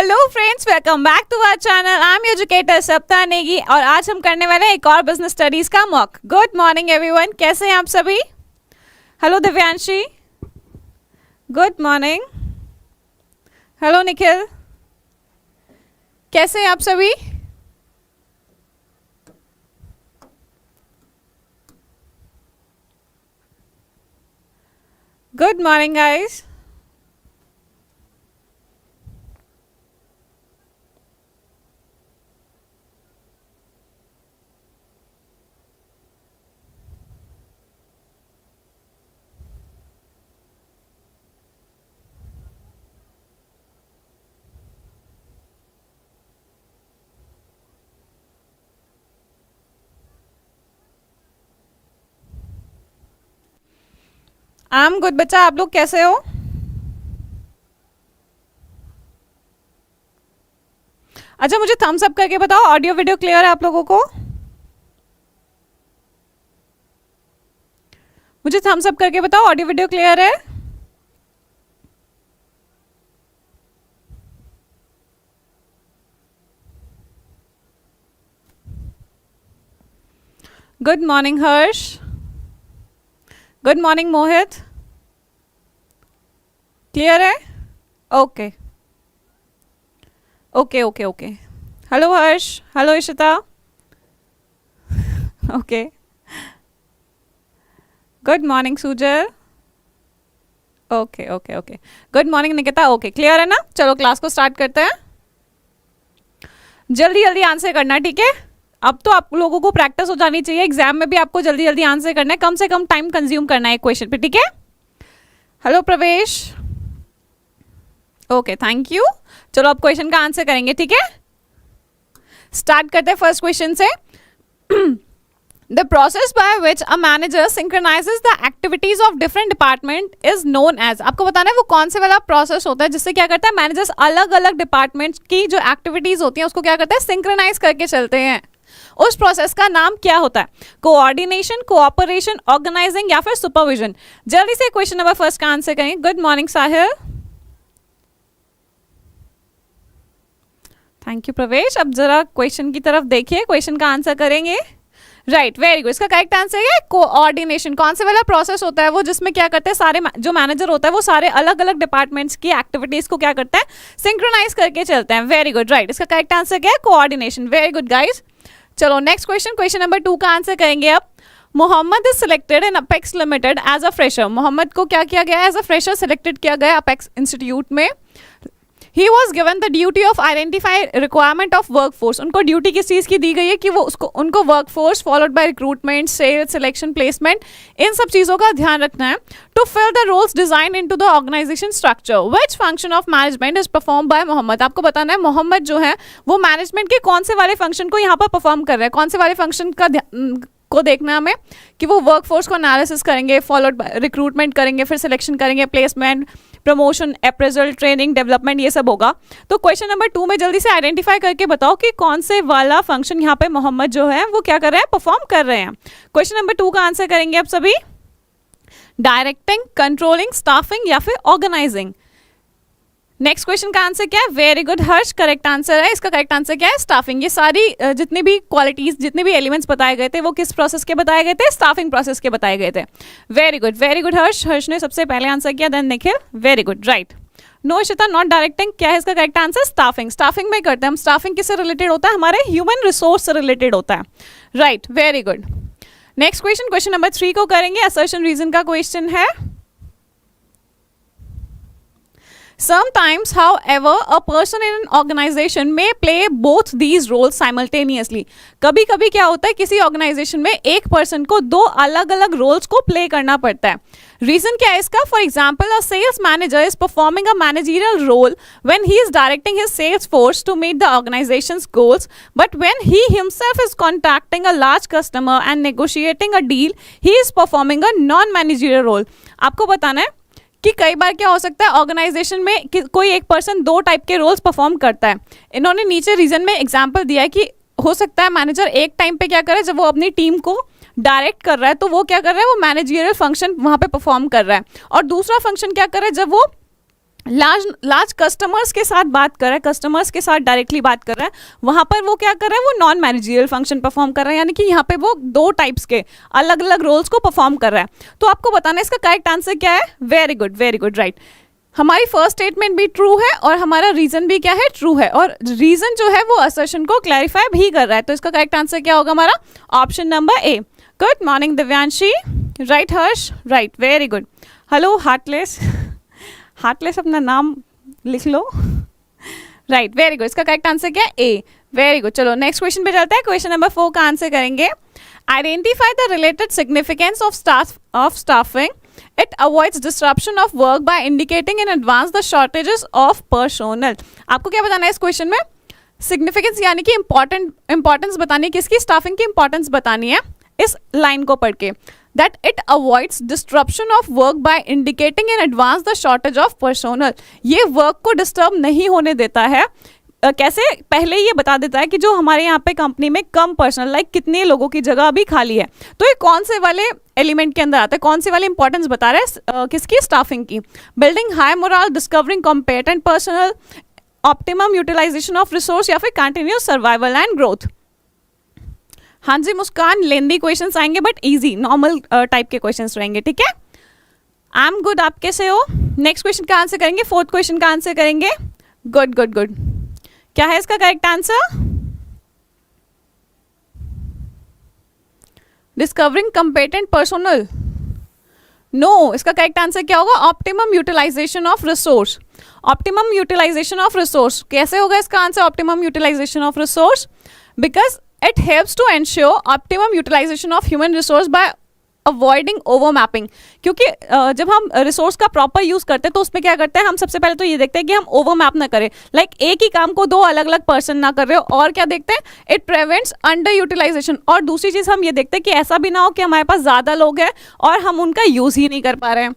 Hello friends, welcome back to our channel. I am educator Sapta Negi और आज हम करने वाले हैं एक और बिजनेस स्टडीज का मॉक। गुड मॉर्निंग एवरीवन, कैसे हैं आप सभी? Hello Divyanshi, good morning. Hello Nikhil, कैसे हैं आप सभी? Good morning guys. I am good बच्चा, आप लोग कैसे हो? अच्छा, मुझे थम्स अप करके बताओ, ऑडियो वीडियो क्लियर है आप लोगों को? मुझे थम्स अप करके बताओ, ऑडियो वीडियो क्लियर है? Good morning Harsh, good morning Mohit, clear है? Okay okay okay okay. Hello Harsh, hello Ishita, okay. Good morning Sujal, okay okay okay. Good morning Nikita, okay clear है ना? चलो क्लास को स्टार्ट करते हैं। जल्दी जल्दी आंसर करना, ठीक है? अब तो आप लोगों को प्रैक्टिस हो जानी चाहिए, एग्जाम में भी आपको जल्दी जल्दी आंसर करना है, कम से कम टाइम कंज्यूम करना है एक क्वेश्चन पे, ठीक है? हेलो प्रवेश, ओके थैंक यू। चलो अब क्वेश्चन का आंसर करेंगे, ठीक है? स्टार्ट करते हैं फर्स्ट क्वेश्चन से। The process by which a manager synchronizes the activities of different department is known as। आपको बताना है वो कौन से वाला प्रोसेस होता है जिससे क्या करता है मैनेजर्स अलग अलग डिपार्टमेंट्स की जो एक्टिविटीज होती हैं उसको क्या करते हैं, सिंक्रोनाइज करके चलते हैं। उस प्रोसेस का नाम क्या होता है? कोऑर्डिनेशन, कोऑपरेशन, ऑर्गेनाइजिंग या फिर सुपरविजन। जल्दी से क्वेश्चन नंबर फर्स्ट का आंसर करेंगे। Good morning Sahil, thank you प्रवेश। अब जरा क्वेश्चन की तरफ देखिए, क्वेश्चन का आंसर करेंगे। Right, very good. इसका करेक्ट आंसर है कोऑर्डिनेशन। कौन से वाला प्रोसेस होता है वो जिसमें क्या करते हैं सारे जो मैनेजर होता है वो सारे अलग अलग डिपार्टमेंट्स की एक्टिविटीज को क्या करता है, सिंक्रोनाइज करके चलते हैं। Very good, right. इसका करेक्ट आंसर क्या है? कोऑर्डिनेशन। Very good guys. चलो नेक्स्ट क्वेश्चन, क्वेश्चन नंबर 2 का आंसर करेंगे अब। Mohammed is selected in Apex Limited as a fresher. Mohammed को क्या किया गया? एज अ फ्रेशर सिलेक्टेड किया गया अपेक्स इंस्टीट्यूट में। He was given the duty of identify requirement of workforce। उनको ड्यूटी किस चीज़ की दी गई है कि वो उनको workforce followed by recruitment, sales, selection, placement, इन सब चीज़ों का ध्यान रखना है। To fill the roles design into the organisation structure, which function of management is perform by Mohammad. आपको बताना है मोहम्मद जो है वो मैनेजमेंट के कौन से वाले फंक्शन को यहाँ पर परफॉर्म कर रहे हैं, कौन से वाले फंक्शन को देखना हमें कि वो वर्कफोर्स को एनालिसिस करेंगे, फॉलोड बाय रिक्रूटमेंट करेंगे, फिर सिलेक्शन करेंगे, placement, promotion, appraisal, training, development, ये सब होगा। तो क्वेश्चन नंबर 2 में जल्दी से आइडेंटिफाई करके बताओ कि कौन से वाला फंक्शन यहाँ पे मोहम्मद जो है वो क्या कर रहे हैं, परफॉर्म कर रहे हैं। क्वेश्चन नंबर 2 का आंसर करेंगे आप सभी। डायरेक्टिंग, कंट्रोलिंग, स्टाफिंग या फिर ऑर्गेनाइजिंग। नेक्स्ट क्वेश्चन का आंसर क्या है? वेरी गुड हर्ष, करेक्ट आंसर है। इसका करेक्ट आंसर क्या है? स्टाफिंग। ये सारी जितनी भी क्वालिटीज, जितने भी एलिमेंट्स बताए गए थे वो किस प्रोसेस के बताए गए थे? स्टाफिंग प्रोसेस के बताए गए थे। वेरी गुड हर्ष। हर्ष ने सबसे पहले आंसर किया, then Nikhil. Very good, right. No Ishita, not directing. क्या है इसका करेक्ट आंसर? स्टाफिंग। स्टाफिंग में करते हैं हम। स्टाफिंग किससे रिलेटेड होता है? हमारे ह्यूमन रिसोर्स से रिलेटेड होता है। Right, very good. Next question, question number 3 को करेंगे। असर्शन रीजन का क्वेश्चन है। Sometimes, however, a person in an organization may play both these roles simultaneously। कभी कभी क्या होता है किसी ऑर्गेनाइजेशन में एक पर्सन को दो अलग अलग रोल्स को प्ले करना पड़ता है। रीजन क्या है इसका? For example, a sales manager is performing a managerial role when he is directing his sales force to meet the organisation's goals, but when he himself is contacting a large customer and negotiating a deal, he is performing a non managerial role. आपको बताना है कि कई बार क्या हो सकता है organisation में कि कोई एक पर्सन दो टाइप के रोल्स परफॉर्म करता है। इन्होंने नीचे रीजन में एग्जांपल दिया है कि हो सकता है मैनेजर एक टाइम पे क्या करे, जब वो अपनी टीम को डायरेक्ट कर रहा है तो वो क्या कर रहा है, वो मैनेजरियल फंक्शन वहाँ पे परफॉर्म कर रहा है, और दूसरा फंक्शन क्या कर रहा है जब वो लार्ज कस्टमर्स के साथ बात कर रहा है, कस्टमर्स के साथ डायरेक्टली बात कर रहा है, वहां पर वो क्या कर रहा है, वो नॉन मैनेजरियल फंक्शन परफॉर्म कर रहा है, यानी कि यहाँ पे वो दो टाइप्स के अलग अलग रोल्स को परफॉर्म कर रहा है। तो आपको बताना है इसका करेक्ट आंसर क्या है। Very good right. हमारी फर्स्ट स्टेटमेंट भी ट्रू है और हमारा रीजन भी क्या है, ट्रू है, और रीजन जो है वो असर्शन को क्लैरिफाई भी कर रहा है। तो इसका करेक्ट आंसर क्या होगा हमारा, option number A. Good morning Divyanshi, right Harsh, right, very good. Hello heartless, heartless अपना नाम लिख लो, राइट, वेरी गुड। इसका करेक्ट आंसर क्या है, ए। Very good. चलो नेक्स्ट क्वेश्चन पे चलते हैं। क्वेश्चन नंबर 4 का आंसर करेंगे। Identify the related significance of staffing. It avoids disruption of work by indicating in advance the shortages of personnel. आपको क्या बताना है इस क्वेश्चन में, सिग्निफिकेंस यानी कि इंपॉर्टेंस बतानी है, किसकी, स्टाफिंग की इंपॉर्टेंस बतानी है इस लाइन को पढ़ के। That it avoids disruption of work by indicating in advance the shortage of personnel. ये वर्क को डिस्टर्ब नहीं होने देता है। कैसे, पहले ये बता देता है कि जो हमारे यहाँ पे कंपनी में कम पर्सनल, लाइक कितने लोगों की जगह अभी खाली है। तो ये कौन से वाले एलिमेंट के अंदर आता है, कौन से वाले इंपॉर्टेंस बता रहे हैं, किसकी, स्टाफिंग की। Building high morale, discovering competent personnel, optimum utilisation of resource, या फिर कंटिन्यूस सर्वाइवल एंड ग्रोथ। हाँ जी मुस्कान, लेंदी क्वेश्चंस आएंगे बट इजी नॉर्मल टाइप के क्वेश्चंस रहेंगे, ठीक है। आई एम गुड, आप कैसे हो। नेक्स्ट क्वेश्चन का आंसर करेंगे, 4th क्वेश्चन का आंसर करेंगे। गुड। क्या है इसका correct answer, discovering competent personnel. No, इसका करेक्ट आंसर क्या होगा, optimum utilisation of resource. Optimum utilisation of resource कैसे होगा इसका answer, optimum utilisation of resource, because it helps to ensure optimum utilization of human resource by avoiding overmapping. क्योंकि जब हम resource का प्रॉपर यूज करते हैं तो उसमें क्या करते हैं, हम सबसे पहले तो ये देखते हैं कि हम ओवरमैप ना करें, लाइक एक ही काम को दो अलग अलग पर्सन ना कर रहे हो। और क्या देखते हैं, इट प्रिवेंट्स अंडर यूटिलाइजेशन। और दूसरी चीज हम ये देखते हैं कि ऐसा भी ना हो कि हमारे पास ज्यादा लोग हैं और हम उनका यूज ही नहीं कर पा रहे हैं।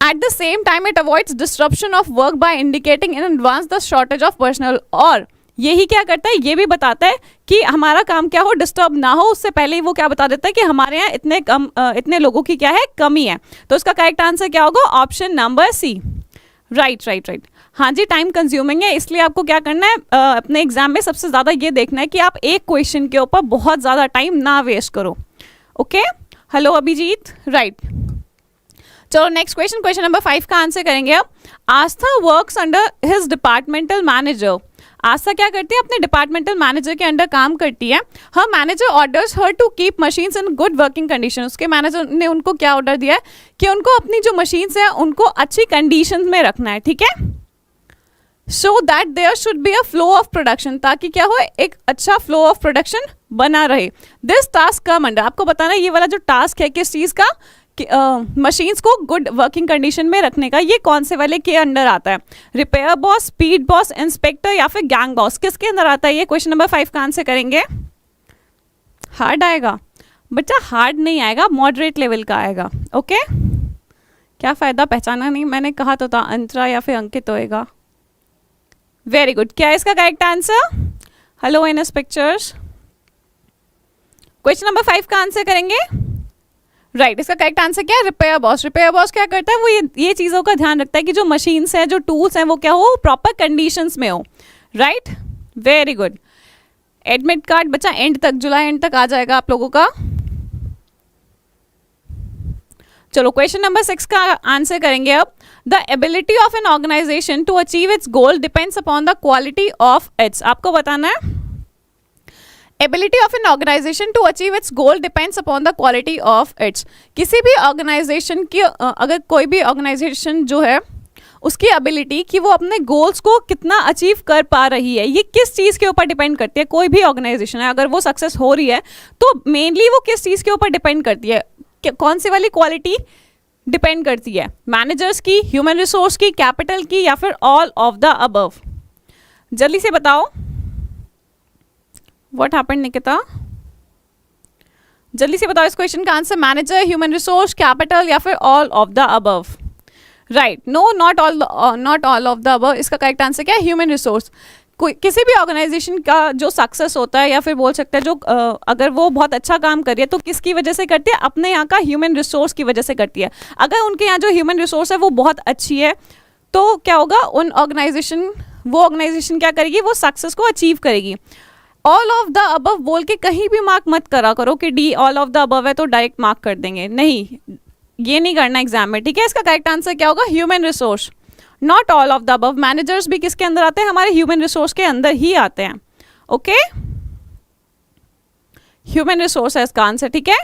At the same time, it avoids disruption of work by indicating in advance the shortage of personnel. और यही क्या करता है, ये भी बताता है कि हमारा काम क्या हो, डिस्टर्ब ना हो, उससे पहले ही वो क्या बता देता है कि हमारे यहाँ इतने लोगों की क्या है, कमी है। तो इसका करेक्ट आंसर क्या होगा, ऑप्शन नंबर सी। राइट। हाँ जी, टाइम कंज्यूमिंग है, इसलिए आपको क्या करना है, अपने एग्जाम में सबसे ज़्यादा ये देखना है कि आप एक क्वेश्चन के ऊपर बहुत ज़्यादा टाइम ना वेस्ट करो। Okay, hello Abhijeet, right. चलो नेक्स्ट क्वेश्चन नंबर 5 का आंसर करेंगे अब। Aastha works under his departmental manager. Aastha क्या करती है, अपने डिपार्टमेंटल मैनेजर के अंडर काम करती है। Her manager orders her to keep machines in good working condition. उसके मैनेजर ने उनको क्या ऑर्डर दिया है कि उनको अपनी जो मशीन्स हैं उनको अच्छी कंडीशन में रखना है, ठीक है। So that there should be a flow of production, ताकि क्या हो, एक अच्छा फ्लो ऑफ प्रोडक्शन बना रहे। दिस टास्क कम अंडर, आपको बताना है ये वाला जो टास्क है किस चीज़ का, मशीन्स को गुड वर्किंग कंडीशन में रखने का, ये कौन से वाले के अंडर आता है, repair boss, speed boss, inspector, या फिर गैंग बॉस, किसके अंदर आता है ये। क्वेश्चन नंबर 5 का आंसर करेंगे। हार्ड आएगा बच्चा, हार्ड नहीं आएगा, मॉडरेट लेवल का आएगा। ओके, क्या फायदा, पहचाना नहीं, मैंने कहा तो था अंतरा या फिर अंकित होएगा। Very good. क्या है इसका करेक्ट आंसर, हेलो इन पिक्चर्स। क्वेश्चन नंबर 5 का आंसर करेंगे। राइट, इसका करेक्ट आंसर क्या है, रिपेयर बॉस। रिपेयर बॉस क्या करता है, वो ये चीज़ों का ध्यान रखता है कि जो मशीन्स हैं, जो टूल्स हैं, वो क्या हो, प्रॉपर कंडीशंस में हो। Right, very good. Admit card बच्चा एंड तक, जुलाई एंड तक आ जाएगा आप लोगों का। चलो क्वेश्चन नंबर 6 का आंसर करेंगे अब। The ability of an organisation to achieve its goal depends upon the quality of its. आपको बताना है, ability of an organisation to achieve its goal depends upon the quality of its. किसी भी organisation की अगर कोई भी ऑर्गेनाइजेशन जो है उसकी एबिलिटी कि वो अपने गोल्स को कितना अचीव कर पा रही है, ये किस चीज़ के ऊपर डिपेंड करती है। कोई भी ऑर्गेनाइजेशन है अगर वो सक्सेस हो रही है तो मेनली वो किस चीज़ के ऊपर डिपेंड करती है, कौन सी वाली क्वालिटी डिपेंड करती है, मैनेजर्स की, ह्यूमन रिसोर्स की, कैपिटल की, या फिर ऑल ऑफ द अबव। जल्दी से बताओ, व्हाट हैपेंड निकिता, जल्दी से बताओ इस क्वेश्चन का answer. Manager, human resource, capital, या फिर all of the above. Right, no, not all of the above. इसका करेक्ट आंसर क्या है, ह्यूमन रिसोर्स। कोई किसी भी ऑर्गेनाइजेशन का जो सक्सेस होता है, या फिर बोल सकते हैं जो अगर वो बहुत अच्छा काम कर रही है तो किसकी वजह से करती है, अपने यहाँ का ह्यूमन रिसोर्स की वजह से करती है। अगर उनके यहाँ जो ह्यूमन रिसोर्स है वो बहुत अच्छी है, तो क्या होगा, वो ऑर्गेनाइजेशन क्या करेगी, वो सक्सेस को अचीव करेगी। ऑल ऑफ द अबव बोल के कहीं भी मार्क मत करा करो कि D all of the above है तो डायरेक्ट मार्क कर देंगे, नहीं, ये नहीं करना एग्जाम में, ठीक है। इसका करेक्ट आंसर क्या होगा, human resource, not all of the above. Managers भी किसके अंदर आते हैं, हमारे ह्यूमन रिसोर्स के अंदर ही आते हैं, ओके। ह्यूमन रिसोर्स है इसका आंसर, ठीक है।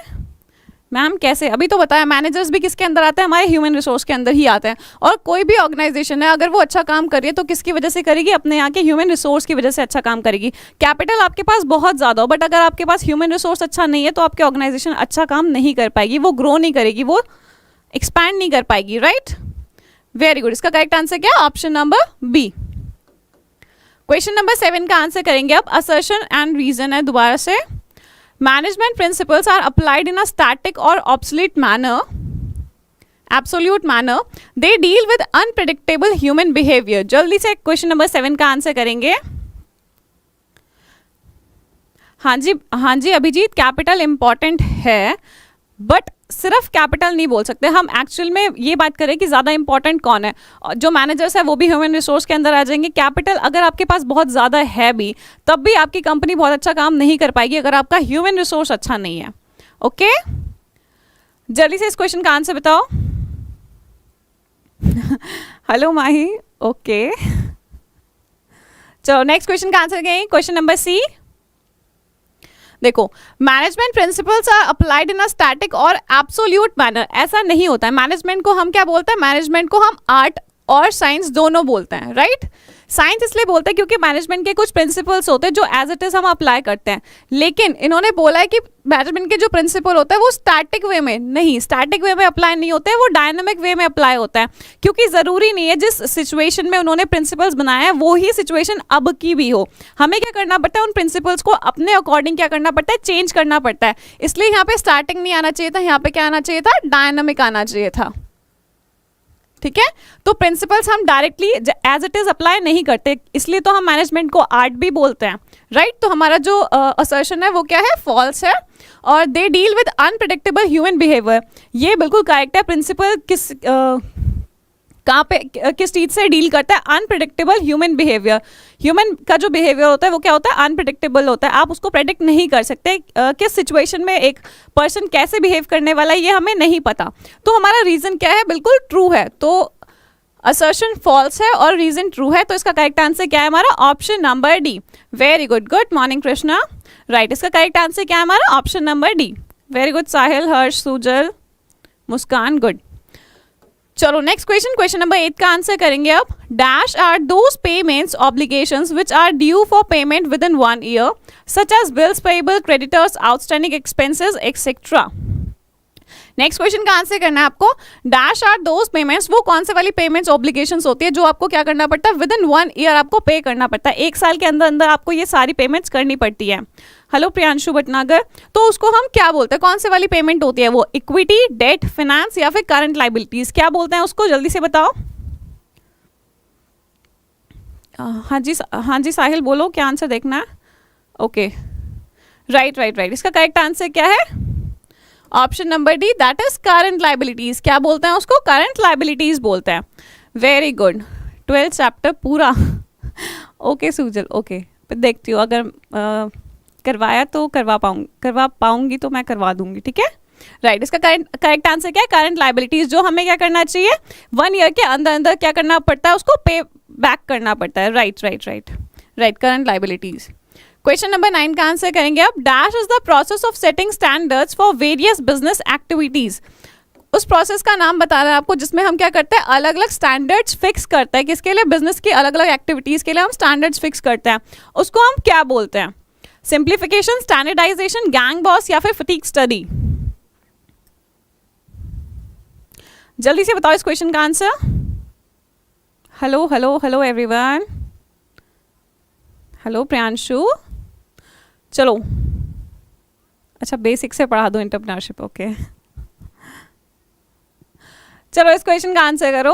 मैम कैसे, अभी तो बताया, मैनेजर्स भी किसके अंदर आते हैं, हमारे ह्यूमन रिसोर्स के अंदर ही आते हैं। और कोई भी ऑर्गेनाइजेशन है अगर वो अच्छा काम कर रही है तो किसकी वजह से करेगी, अपने यहाँ के ह्यूमन रिसोर्स की वजह से अच्छा काम करेगी। कैपिटल आपके पास बहुत ज़्यादा हो बट अगर आपके पास ह्यूमन रिसोर्स अच्छा नहीं है तो आपकी ऑर्गेनाइजेशन अच्छा काम नहीं कर पाएगी, वो ग्रो नहीं करेगी, वो एक्सपैंड नहीं कर पाएगी, राइट। वेरी गुड, इसका करेक्ट आंसर क्या है, option number B. Question number 7 का आंसर करेंगे अब, असर्शन एंड रीजन है दोबारा से। Management principles are applied in a static और obsolete manner, absolute manner, they deal with unpredictable human behaviour. जल्दी से क्वेश्चन नंबर 7 का आंसर करेंगे। हाँ जी अभिजीत, कैपिटल इंपॉर्टेंट है बट सिर्फ कैपिटल नहीं बोल सकते हम, एक्चुअल में ये बात करें कि ज़्यादा इंपॉर्टेंट कौन है, जो मैनेजर्स है वो भी ह्यूमन रिसोर्स के अंदर आ जाएंगे। कैपिटल अगर आपके पास बहुत ज़्यादा है भी तब भी आपकी कंपनी बहुत अच्छा काम नहीं कर पाएगी अगर आपका ह्यूमन रिसोर्स अच्छा नहीं है, ओके। जल्दी से इस क्वेश्चन का आंसर बताओ। Hello Mahi, okay. चलो नेक्स्ट क्वेश्चन का आंसर करेंगे, क्वेश्चन नंबर सी। देखो, management principles are applied in a static और एब्सोल्यूट मैनर, ऐसा नहीं होता है। मैनेजमेंट को हम क्या बोलते हैं, मैनेजमेंट को हम आर्ट और साइंस दोनों बोलते हैं, राइट। साइंस इसलिए बोलते हैं क्योंकि मैनेजमेंट के कुछ प्रिंसिपल्स होते हैं जो एज इट इज हम अप्लाई करते हैं, लेकिन इन्होंने बोला है कि मैनेजमेंट के जो प्रिंसिपल होता है वो स्टैटिक वे में नहीं, स्टैटिक वे में अप्लाई नहीं होते हैं, वो डायनामिक वे में अप्लाई होता है। क्योंकि ज़रूरी नहीं है जिस सिचुएशन में उन्होंने प्रिंसिपल्स बनाए हैं वो ही सिचुएशन अब की भी हो, हमें क्या करना पड़ता है, उन प्रिंसिपल्स को अपने अकॉर्डिंग क्या करना पड़ता है, चेंज करना पड़ता है। इसलिए यहाँ पे स्टार्टिंग नहीं आना चाहिए था, यहाँ पे क्या आना चाहिए था, डायनामिक आना चाहिए था, ठीक है। तो प्रिंसिपल्स हम directly as it is apply नहीं करते, इसलिए तो हम मैनेजमेंट को आर्ट भी बोलते हैं, राइट। तो हमारा जो असर्शन है वो क्या है, फॉल्स है। और दे deal with unpredictable human behaviour, ये बिल्कुल करेक्ट है। प्रिंसिपल कहाँ पे किस चीज़ से डील करता है, अनप्रेडिक्टेबल ह्यूमन बिहेवियर। ह्यूमन का जो बिहेवियर होता है वो क्या होता है, अनप्रेडिक्टेबल होता है, आप उसको प्रेडिक्ट नहीं कर सकते, किस सिचुएशन में एक पर्सन कैसे बिहेव करने वाला है ये हमें नहीं पता। तो हमारा रीज़न क्या है, बिल्कुल ट्रू है, तो असर्शन फॉल्स है और रीज़न ट्रू है, तो इसका करेक्ट आंसर क्या है हमारा, option number D. Very good, good morning Krishna, right. इसका करेक्ट आंसर क्या है हमारा, option number D. Very good Sahil, Harsh, Sujal, Muskan, good. चलो नेक्स्ट क्वेश्चन, क्वेश्चन नंबर 8 का आंसर करेंगे अब। Dash are those payments obligations which are due for payment within 1 year, such as bills payable, creditors, outstanding expenses etcetera. Next question का answer करना है आपको। Dash are those payments, वो कौन से वाली पेमेंट्स ऑब्लिगेशंस होती है जो आपको क्या करना पड़ता है, विद इन 1 ईयर आपको पे करना पड़ता है, 1 साल के अंदर अंदर आपको ये सारी पेमेंट्स करनी पड़ती है। हेलो प्रियांशु भटनागर, तो उसको हम क्या बोलते हैं, कौन से वाली पेमेंट होती है वो, इक्विटी, डेट, फाइनेंस या फिर करंट लाइबिलिटीज, क्या बोलते हैं उसको, जल्दी से बताओ। हाँ जी साहिल बोलो, क्या आंसर देखना है, ओके, राइट। इसका करेक्ट आंसर क्या है, option number D, that is current liabilities. क्या बोलते हैं उसको, करंट लाइबिलिटीज बोलते हैं। वेरी गुड, 12th चैप्टर पूरा। ओके सुजल, ओके, देखती हूँ अगर करवाया तो करवा पाऊंगी तो मैं करवा दूंगी, ठीक है, राइट। इसका करेक्ट आंसर क्या है, करंट लाइबिलिटीज, जो हमें क्या करना चाहिए, 1 ईयर के अंदर अंदर क्या करना पड़ता है, उसको पे बैक करना पड़ता है, right, current liabilities. Question number 9 का आंसर करेंगे अब। Dash is the process of setting standards for various business activities, उस प्रोसेस का नाम बता रहा है आपको जिसमें हम क्या करते हैं, अलग अलग स्टैंडर्ड्स फिक्स करते हैं, किसके लिए, बिजनेस की अलग अलग एक्टिविटीज के लिए हम स्टैंडर्ड्स फिक्स करते हैं, उसको हम क्या बोलते हैं, सिंप्लीफिकेशन, स्टैंडर्डाइजेशन, गैंग बॉस या फिर फटीग स्टडी। जल्दी से बताओ इस क्वेश्चन का answer. Hello everyone, hello Priyanshu, चलो अच्छा बेसिक से पढ़ा दो एंटरप्रेन्योरशिप, ओके। चलो इस क्वेश्चन का आंसर करो।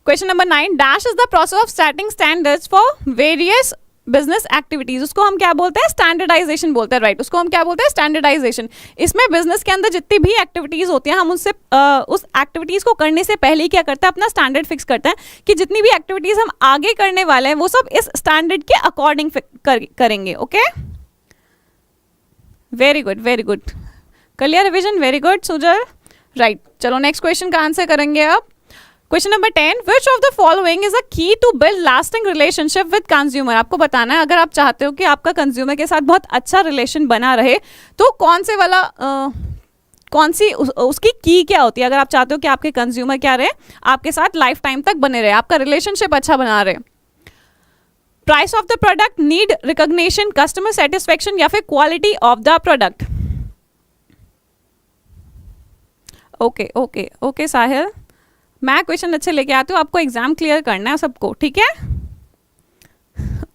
Question number 9, dash is the process of setting standards for various business activities, उसको हम क्या बोलते हैं, स्टैंडर्डाइजेशन बोलते हैं, राइट, उसको हम क्या बोलते हैं, स्टैंडर्डाइजेशन। इसमें बिजनेस के अंदर जितनी भी एक्टिविटीज होती हैं हम उनसे उस एक्टिविटीज को करने से पहले ही क्या करते हैं, अपना स्टैंडर्ड फिक्स करते हैं कि जितनी भी एक्टिविटीज हम आगे करने वाले हैं वो सब इस स्टैंडर्ड के अकॉर्डिंग करेंगे। Okay, very good, very good, clear revision, very good Sujal, right. चलो नेक्स्ट क्वेश्चन का आंसर करेंगे अब। Question number 10, which of the following is a key to build lasting relationship with consumer. आपको बताना है अगर आप चाहते हो कि आपका कंज्यूमर के साथ बहुत अच्छा रिलेशन बना रहे तो कौन से वाला कौन सी उसकी की क्या होती है, अगर आप चाहते हो कि आपके कंज्यूमर क्या रहे, आपके साथ लाइफ टाइम तक बने रहे, आपका रिलेशनशिप अच्छा बना रहे। Price of the product, need recognition, customer satisfaction या फिर quality of the product. Okay okay okay Sahil, मैं क्वेश्चन अच्छे लेके आती हूँ, आपको एग्जाम क्लियर करना है सबको, ठीक है।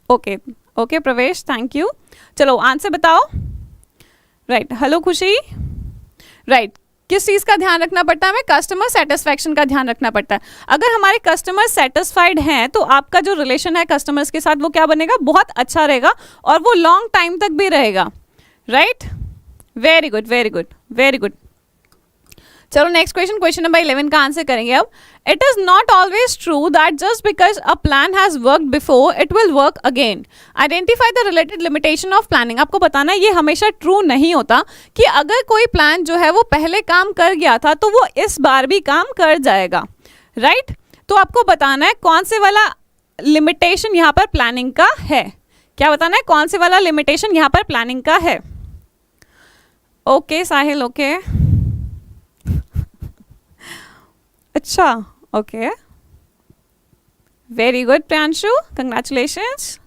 ओके ओके प्रवेश, थैंक यू। चलो आंसर बताओ। राइट, हेलो खुशी, राइट, किस चीज़ का ध्यान रखना पड़ता है हमें, कस्टमर सेटिस्फैक्शन का ध्यान रखना पड़ता है। अगर हमारे कस्टमर सेटिस्फाइड हैं तो आपका जो रिलेशन है कस्टमर्स के साथ वो क्या बनेगा, बहुत अच्छा रहेगा और वो लॉन्ग टाइम तक भी रहेगा। Right, very good, very good, very good. चलो नेक्स्ट क्वेश्चन, क्वेश्चन नंबर 11 का आंसर करेंगे अब। It is not always true that just because a plan has worked before it will work again. Identify the related limitation of planning. आपको बताना है ये हमेशा true नहीं होता कि अगर कोई प्लान जो है वो पहले काम कर गया था तो वो इस बार भी काम कर जाएगा। राइट, तो आपको बताना है कौन से वाला लिमिटेशन यहाँ पर प्लानिंग का है। क्या बताना है, कौन से वाला लिमिटेशन यहाँ पर प्लानिंग का है। ओके साहिल, ओके, अच्छा, okay, very good Priyanshu, congratulations.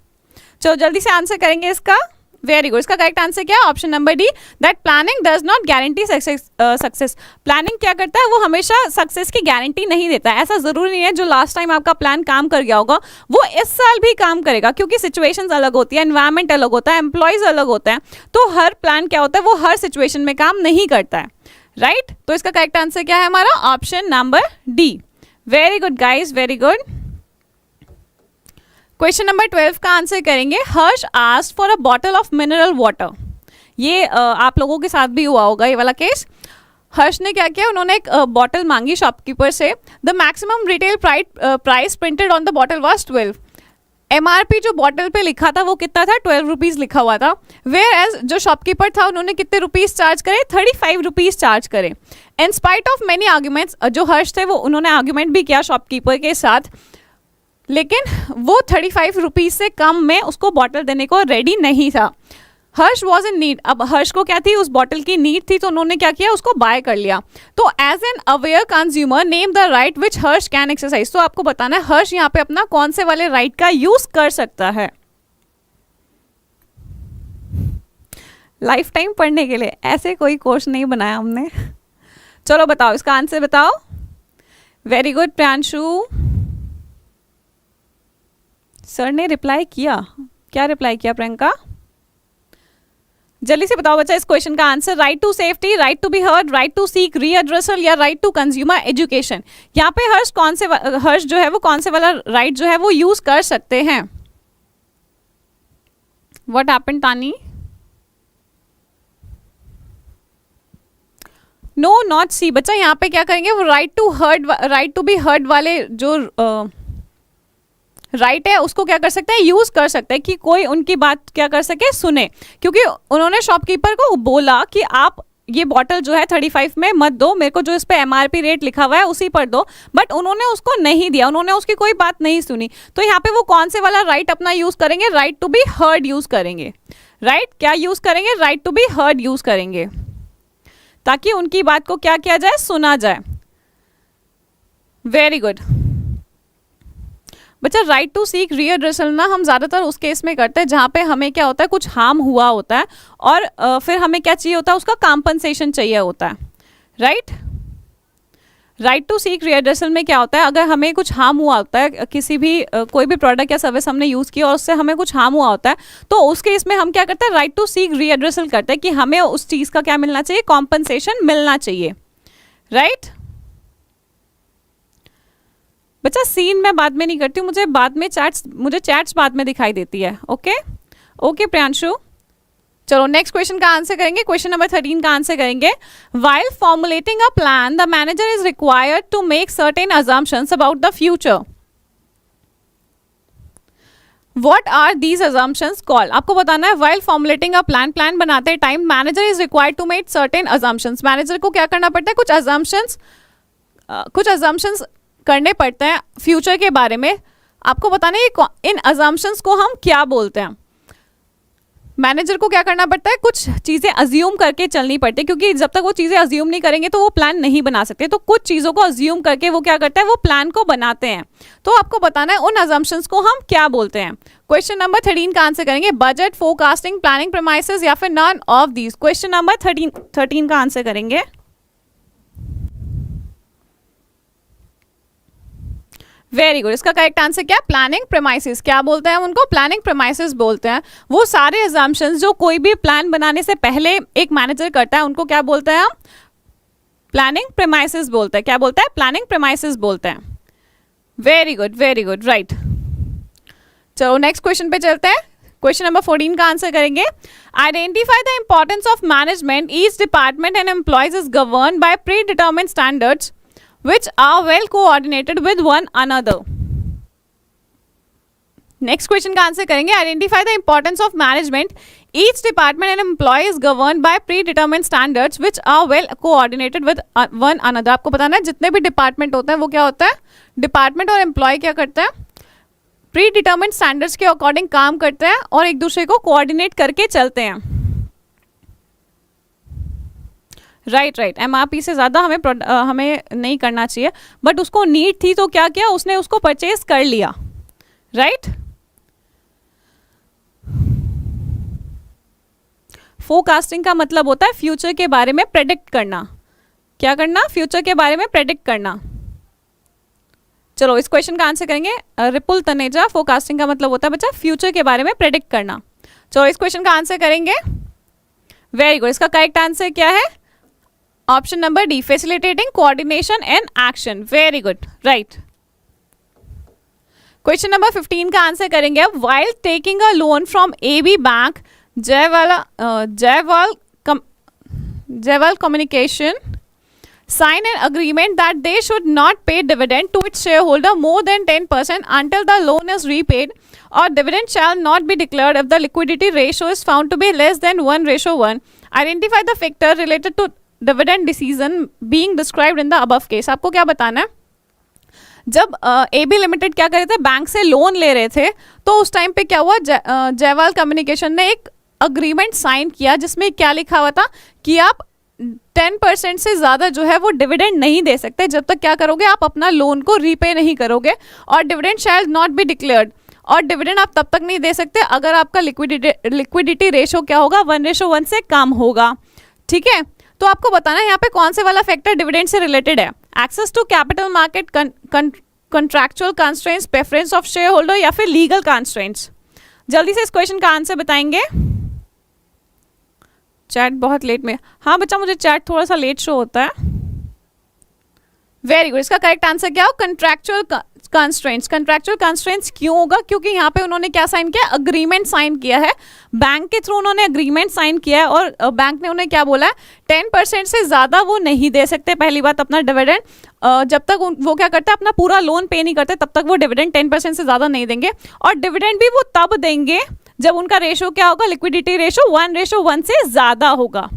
चलो जल्दी से आंसर करेंगे इसका। वेरी गुड, इसका करेक्ट आंसर क्या है, option number D, that planning does not guarantee success. Planning क्या करता है, वो हमेशा सक्सेस की गारंटी नहीं देता है। ऐसा जरूरी नहीं है जो लास्ट टाइम आपका प्लान काम कर गया होगा वो इस साल भी काम करेगा, क्योंकि सिचुएशंस अलग होती है, एनवायरमेंट अलग होता है, एम्प्लॉयज अलग होते हैं, तो हर प्लान क्या होता है वो हर सिचुएशन में काम नहीं करता है। राइट, तो इसका करेक्ट आंसर क्या है हमारा, option number D. Very good guys, very good. Question number 12 का आंसर करेंगे। Harsh asked for a bottle of mineral water. ये आप लोगों के साथ भी हुआ होगा ये वाला केस। हर्ष ने क्या किया, उन्होंने एक बॉटल मांगी शॉपकीपर से। The maximum retail price printed on the bottle was 12। MRP जो बॉटल पे लिखा था वो कितना था, 12 रुपीज़ लिखा हुआ था। वेयर एज जो शॉपकीपर था उन्होंने कितने रुपीज़ चार्ज करे, 35 रुपीज़ चार्ज करे। In spite of many arguments, जो हर्ष थे वो उन्होंने आर्ग्यूमेंट भी किया शॉपकीपर के साथ, लेकिन वो 35 रुपीज़ से कम में उसको बॉटल देने को रेडी नहीं था। हर्ष वॉज इन नीड। अब हर्ष को क्या थी, उस बॉटल की नीड थी, तो उन्होंने क्या किया, उसको बाय कर लिया। तो as an aware consumer name the right which Harsh can exercise. तो आपको बताना है हर्ष यहाँ पे अपना कौन से वाले राइट का यूज कर सकता है। लाइफ टाइम पढ़ने के लिए ऐसे कोई कोर्स नहीं बनाया हमने। चलो बताओ इसका आंसर बताओ। वेरी गुड प्रियांशु, सर ने रिप्लाई किया, क्या रिप्लाई किया प्रियंका, जल्दी से बताओ बच्चा इस क्वेश्चन का answer. Right to safety, right to be heard, right to seek redressal या राइट टू कंज्यूमर एजुकेशन। यहाँ पे हर्ष जो है वो कौन से वाला राइट जो है वो यूज कर सकते हैं। व्हाट हैपेंड तानी, नो नॉट सी। बच्चा यहाँ पे क्या करेंगे, वो राइट टू बी हर्ड वाले जो राइट है उसको क्या कर सकते हैं, यूज कर सकते हैं कि कोई उनकी बात क्या कर सके, सुने। क्योंकि उन्होंने शॉपकीपर को बोला कि आप ये बॉटल जो है 35 में मत दो, मेरे को जो इस पे MRP रेट लिखा हुआ है उसी पर दो, बट उन्होंने उसको नहीं दिया, उन्होंने उसकी कोई बात नहीं सुनी। तो यहाँ पे वो कौन से वाला राइट अपना यूज करेंगे, right to be heard use करेंगे। राइट, क्या यूज करेंगे, right to be heard use करेंगे, ताकि उनकी बात को क्या किया जाए, सुना जाए। वेरी गुड बच्चा। राइट टू सीक रीएड्रेसल ना हम ज़्यादातर उस केस में करते हैं जहाँ पे हमें क्या होता है, कुछ हार्म हुआ होता है और फिर हमें क्या चाहिए होता है, उसका कॉम्पनसेशन चाहिए होता है। राइट, राइट टू सीक रीएड्रेसल में क्या होता है, अगर हमें कुछ हार्म हुआ होता है, किसी भी कोई भी प्रोडक्ट या सर्विस हमने यूज़ किया और उससे हमें कुछ हार्म हुआ होता है, तो उस केस में हम क्या करते हैं, राइट टू सीक रीएड्रेसल करते हैं कि हमें उस चीज़ का क्या मिलना चाहिए, कॉम्पनसेशन मिलना चाहिए। राइट, बच्चा सीन मैं बाद में नहीं करती हूँ, मुझे चैट्स बाद में दिखाई देती है। Okay okay Priyanshu. चलो नेक्स्ट क्वेश्चन का आंसर करेंगे, क्वेश्चन नंबर 13 का आंसर करेंगे। While formulating a plan the manager is required to make certain assumptions about the future. What are these assumptions called? आपको बताना है while formulating a plan बनाते time manager is required to make certain assumptions। Manager को क्या करना पड़ता है, कुछ assumptions करने पड़ते हैं फ्यूचर के बारे में। आपको बताना है इन assumptions को हम क्या बोलते हैं। मैनेजर को क्या करना पड़ता है, कुछ चीज़ें अज्यूम करके चलनी पड़ती है, क्योंकि जब तक वो चीज़ें अज्यूम नहीं करेंगे तो वो प्लान नहीं बना सकते। तो कुछ चीज़ों को अज्यूम करके वो क्या करता है, वो प्लान को बनाते हैं। तो आपको बताना है उन अजम्पशंस को हम क्या बोलते हैं। क्वेश्चन नंबर 13 का आंसर करेंगे बजट, फोरकास्टिंग, प्लानिंग प्रेमाइसेस या फिर none of these. Question number 13 का आंसर करेंगे। Very good. इसका करेक्ट आंसर क्या है, प्लानिंग प्रेमाइसिस। क्या बोलते हैं उनको, प्लानिंग प्रेमाइसिस बोलते हैं। वो सारे अजम्पशंस जो कोई भी प्लान बनाने से पहले एक मैनेजर करता है उनको क्या बोलते हैं हम, प्लानिंग प्रेमाइसिस बोलते हैं। क्या बोलते हैं, प्लानिंग प्रेमाइसिस बोलते हैं। Very good right. चलो नेक्स्ट क्वेश्चन पे चलते हैं। क्वेश्चन नंबर 14 का आंसर करेंगे। Identify the importance of management. Each department and employees is govern by pre determined standards which are well coordinated with one another। Next question का answer करेंगे। Identify the importance of management. Each department and employee is govern by pre determined standards which are well coordinated with one another. आपको बताना है जितने भी department होते हैं वो क्या होता है, डिपार्टमेंट और एम्प्लॉय क्या करते हैं, प्री डिटर्मिन्ड स्टैंडर्ड्स के अकॉर्डिंग काम करते हैं और एक दूसरे को कोऑर्डिनेट करके चलते हैं। राइट MRP से ज़्यादा हमें नहीं करना चाहिए, बट उसको नीड थी तो क्या किया उसने, उसको परचेज कर लिया। राइट फोरकास्टिंग का मतलब होता है फ्यूचर के बारे में प्रेडिक्ट करना। क्या करना, फ्यूचर के बारे में प्रेडिक्ट करना। चलो इस क्वेश्चन का आंसर करेंगे रिपुल तनेजा। फोरकास्टिंग का मतलब होता है बच्चा फ्यूचर के बारे में प्रेडिक्ट करना। चलो इस क्वेश्चन का आंसर करेंगे। Very good. इसका करेक्ट आंसर क्या है, option number D, facilitating coordination and action. Very good right. Question number 15 का आंसर करेंगे अब। While taking a loan from AB bank, Jaiwal communication sign an agreement that they should not pay dividend to its shareholder more than 10% until the loan is repaid, or dividend shall not be declared if the liquidity ratio is found to be less than 1:1। Identify the factor related to dividend decision being described in the above case। आपको क्या बताना है, जब AB limited क्या कर रहे थे, bank से लोन ले रहे थे, तो उस टाइम पे क्या हुआ, जयवाल कम्युनिकेशन ने एक अग्रीमेंट साइन किया जिसमें क्या लिखा हुआ था कि आप 10% से ज़्यादा जो है वो डिविडेंड नहीं दे सकते जब तक क्या करोगे, आप अपना लोन को रीपे नहीं करोगे, और dividend shall not be declared, और डिविडेंड आप तब तक नहीं दे सकते अगर आपका लिक्विडिटी रेशो क्या होगा, 1:1 से कम होगा। ठीक है, तो आपको बताना है यहाँ पे कौन से वाला फैक्टर डिविडेंड से रिलेटेड है, access to capital market, contractual constraints, preference of share holder या फिर लीगल कंस्ट्रेंट्स। जल्दी से इस क्वेश्चन का आंसर बताएंगे। चैट बहुत लेट में, हाँ बच्चा मुझे चैट थोड़ा सा लेट शो होता है। Very good. इसका करेक्ट आंसर क्या हो, कंट्रैक्चुअल कंस्ट्रेंट्स। कंट्रैक्चुअल कंस्ट्रेंट्स क्यों होगा, क्योंकि यहाँ पे उन्होंने क्या साइन किया, अग्रीमेंट साइन किया है, बैंक के थ्रू उन्होंने अग्रीमेंट साइन किया है, और बैंक ने उन्हें क्या बोला है, 10% से ज़्यादा वो नहीं दे सकते। पहली बात अपना डिविडेंड, जब तक वो क्या करते हैं, अपना पूरा लोन पे नहीं करते तब तक वो डिविडेंड 10% से ज़्यादा नहीं देंगे, और डिविडेंड भी वो तब देंगे जब उनका रेशो क्या होगा, लिक्विडिटी रेशो 1:1 से ज़्यादा होगा।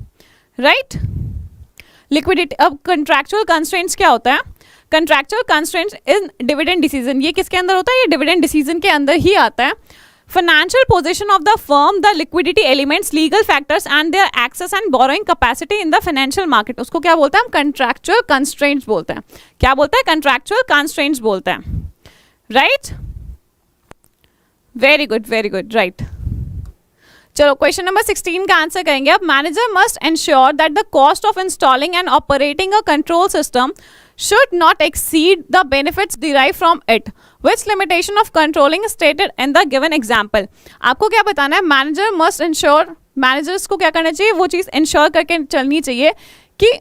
Right, liquidity. अब कंट्रैक्चुअल कंस्ट्रेंट्स क्या होता है, कंट्रैक्चुअल कंस्ट्रेंट्स इन डिविडेंड डिसीजन, ये किसके अंदर होता है, ये डिविडेंड डिसीजन के अंदर ही आता है। Financial position of the firm, the liquidity elements, legal factors and their access and borrowing capacity in the financial market, उसको क्या बोलते हैं हम, कंट्रैक्चुअल कंस्ट्रेंट्स बोलते हैं। क्या बोलते हैं, कंट्रैक्चुअल कंस्ट्रेंट्स बोलते हैं। Right, very good right. चलो क्वेश्चन नंबर 16 का आंसर करेंगे अब। Manager must ensure that the cost of installing and operating a control system should not exceed the benefits derived from it, which limitation of controlling is stated in the given example। आपको क्या बताना है, manager must ensure, managers को क्या करना चाहिए, वो चीज़ ensure करके चलनी चाहिए कि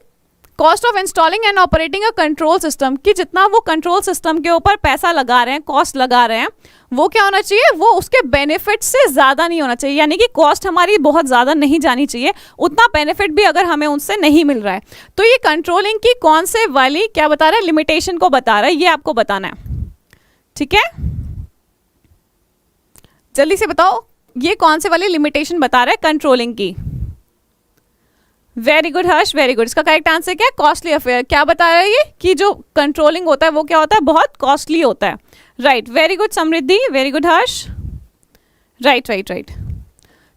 cost of installing and operating a control system, कि जितना वो कंट्रोल सिस्टम के ऊपर पैसा लगा रहे हैं, कॉस्ट लगा रहे हैं, वो क्या होना चाहिए, वो उसके बेनिफिट से ज़्यादा नहीं होना चाहिए, यानी कि कॉस्ट हमारी बहुत ज़्यादा नहीं जानी चाहिए, उतना बेनिफिट भी अगर हमें उनसे नहीं मिल रहा है। तो ये कंट्रोलिंग की कौन से वाली क्या बता रहा है, लिमिटेशन को बता रहा है, ये आपको बताना है। ठीक है, जल्दी से बताओ ये कौन से वाली लिमिटेशन बता रहा है कंट्रोलिंग की। वेरी गुड हर्ष, वेरी गुड। इसका करेक्ट आंसर क्या है, कॉस्टली अफेयर। क्या बता रहा है ये कि जो कंट्रोलिंग होता है वो क्या होता है, बहुत कॉस्टली होता है। Right, very good Samriddhi, very good Harsh. Right right right.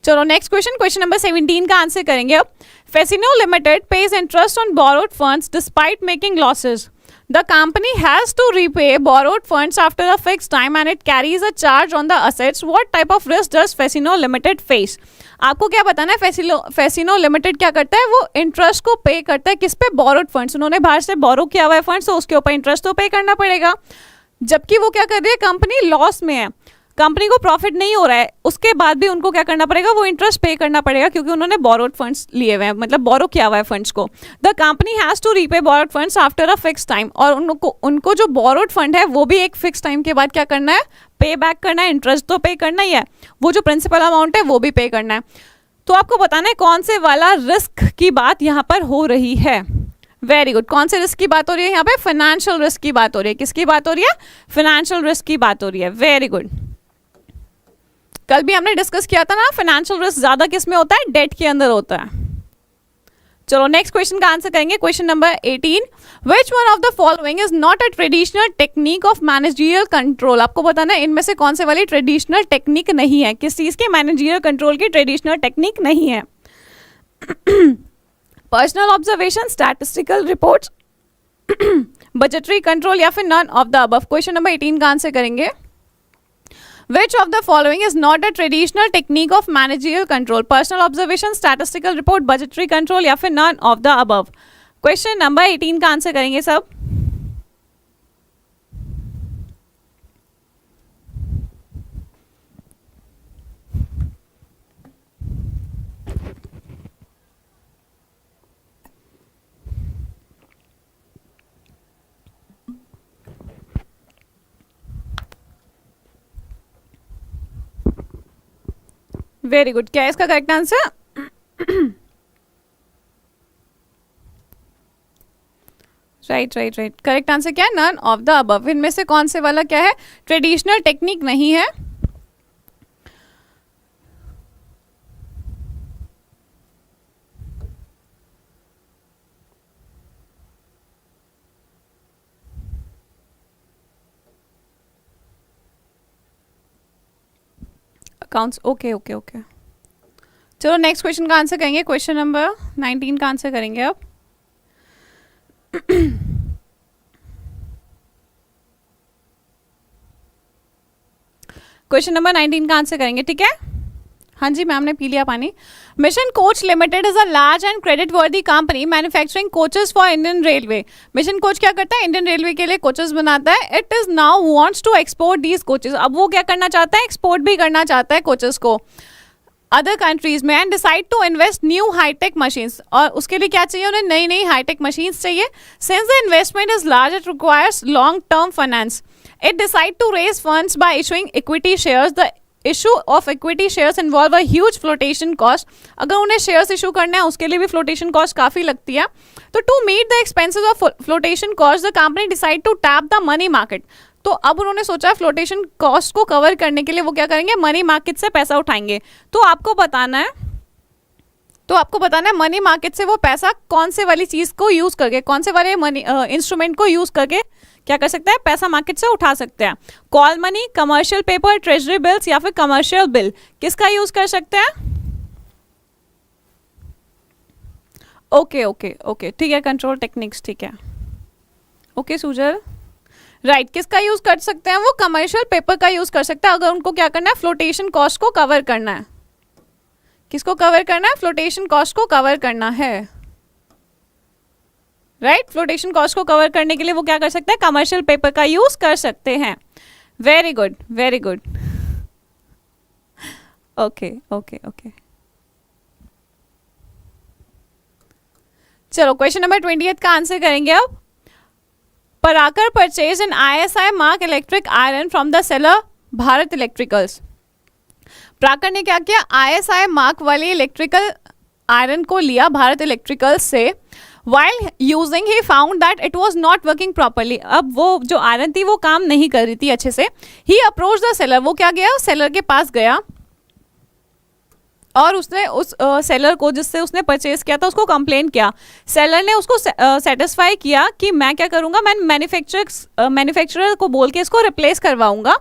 चलो नेक्स्ट क्वेश्चन, क्वेश्चन नंबर 17 का आंसर करेंगे अब। Fascino limited pays interest on borrowed funds despite making losses. The company has to repay borrowed funds after a fixed time and it carries a charge on the assets. What type of risk does Fesino Limited face? आपको क्या बताना है, Fascino limited क्या करता है, वो interest को पे करता है किस पे, बोरोड फंड्स। उन्होंने बाहर से बोरो किया हुआ है फंड्स, तो उसके ऊपर इंटरेस्ट तो पे करना पड़ेगा। जबकि वो क्या कर रही है, कंपनी लॉस में है, कंपनी को प्रॉफिट नहीं हो रहा है, उसके बाद भी उनको क्या करना पड़ेगा, वो इंटरेस्ट पे करना पड़ेगा, क्योंकि उन्होंने बोरोड फंड्स लिए हुए हैं, मतलब बोरो किया हुआ है फंड्स को। The company has to repay borrowed funds after a fix time, और उनको जो बोरोड फंड है वो भी एक फिक्स टाइम के बाद क्या करना है, पे बैक करना है। इंटरेस्ट तो पे करना ही है, वो जो प्रिंसिपल अमाउंट है वो भी पे करना है। तो आपको बताना है कौन से वाला रिस्क की बात यहाँ पर हो रही है। वेरी गुड, कौन से रिस्क की बात हो रही है यहाँ पे, फाइनेंशियल रिस्क की बात हो रही है। किसकी बात हो रही है, फाइनेंशियल रिस्क की बात हो रही है। Very good. कल भी हमने डिस्कस किया था ना, फाइनेंशियल रिस्क ज्यादा किस में होता है, डेट के अंदर होता है। चलो नेक्स्ट क्वेश्चन का आंसर करेंगे, question number 18। Which one of the following is not a traditional technique of managerial control. आपको बताना है इनमें से कौन से वाली ट्रेडिशनल टेक्निक नहीं है, किस चीज की, मैनेजरियल कंट्रोल की ट्रेडिशनल टेक्निक नहीं है। Personal observation, statistical reports, budgetary control, या फिर none of the above. Question number 18 का आंसर करेंगे। Which of the following is not a traditional technique of managerial control? Personal observation, statistical report, budgetary control, या फिर none of the above. Question number 18 का answer करेंगे सब। Very good, क्या है इसका correct answer, right right right. Correct answer क्या है, नन ऑफ द अबव। इनमें से कौन से वाला क्या है, ट्रेडिशनल टेक्निक नहीं है। Accounts, okay okay okay. चलो नेक्स्ट क्वेश्चन का आंसर करेंगे, क्वेश्चन नंबर 19 का आंसर करेंगे अब। क्वेश्चन नंबर 19 का आंसर करेंगे, ठीक है। हाँ जी मैम ने पी लिया पानी। Mission coach limited is a large and creditworthy company manufacturing coaches for Indian railway. Mission coach क्या करता है, इंडियन रेलवे के लिए कोचेस बनाता है। It is now wants to export these coaches. अब वो क्या करना चाहता है, एक्सपोर्ट भी करना चाहता है कोचेस को अदर कंट्रीज में, and decide to invest new high tech machines. और उसके लिए क्या चाहिए, उन्हें नई नई हाईटेक मशीन्स चाहिए। Since the investment is large, it requires long term finance. It decide to raise funds by issuing equity shares. The issue of equity shares involve a huge flotation cost. अगर उन्हें shares issue करना है उसके लिए भी flotation cost काफ़ी लगती है। तो to meet the expenses of flotation cost the company decide to tap the money market. तो अब उन्होंने सोचा फ्लोटेशन कॉस्ट को कवर करने के लिए वो क्या करेंगे, मनी मार्केट से पैसा उठाएंगे। तो आपको बताना है मनी मार्केट से वो पैसा कौन से वाली चीज़ को यूज़ करके, कौन से वाले मनी इंस्ट्रूमेंट को यूज़ करके क्या कर सकते हैं, पैसा मार्केट से उठा सकते हैं। Call money, commercial paper, treasury bills, या फिर कमर्शियल बिल, किसका यूज़ कर सकते हैं। ओके ओके ओके, ठीक है, कंट्रोल टेक्निक्स, ठीक है, ओके सुजल, राइट। किसका यूज़ कर सकते हैं, वो कमर्शियल पेपर का यूज़ कर सकते हैं अगर उनको क्या करना है, फ्लोटेशन कॉस्ट को कवर करना है। किसको कवर करना है, फ्लोटेशन कॉस्ट को कवर करना है, राइट। फ्लोटेशन कॉस्ट को कवर करने के लिए वो क्या कर सकते हैं, कमर्शियल पेपर का यूज कर सकते हैं। Very good very good, okay okay okay. चलो क्वेश्चन नंबर 28 का आंसर करेंगे अब। Prakar purchase an ISI mark electric iron from the seller Bharat electricals. Prakar ने क्या किया, ISI मार्क वाली इलेक्ट्रिकल आयरन को लिया भारत इलेक्ट्रिकल्स से। While using he found that it was not working properly. अब वो जो आयरन थी वो काम नहीं कर रही थी अच्छे से। ही अप्रोच द सेलर, वो क्या गया, सेलर के पास गया और उसने उस सेलर को जिससे उसने परचेज किया था उसको कंप्लेन किया। सेलर ने उसको सेटिस्फाई किया कि मैं क्या करूंगा, मैं मैन्युफैक्चरर को बोल के इसको रिप्लेस करवाऊंगा।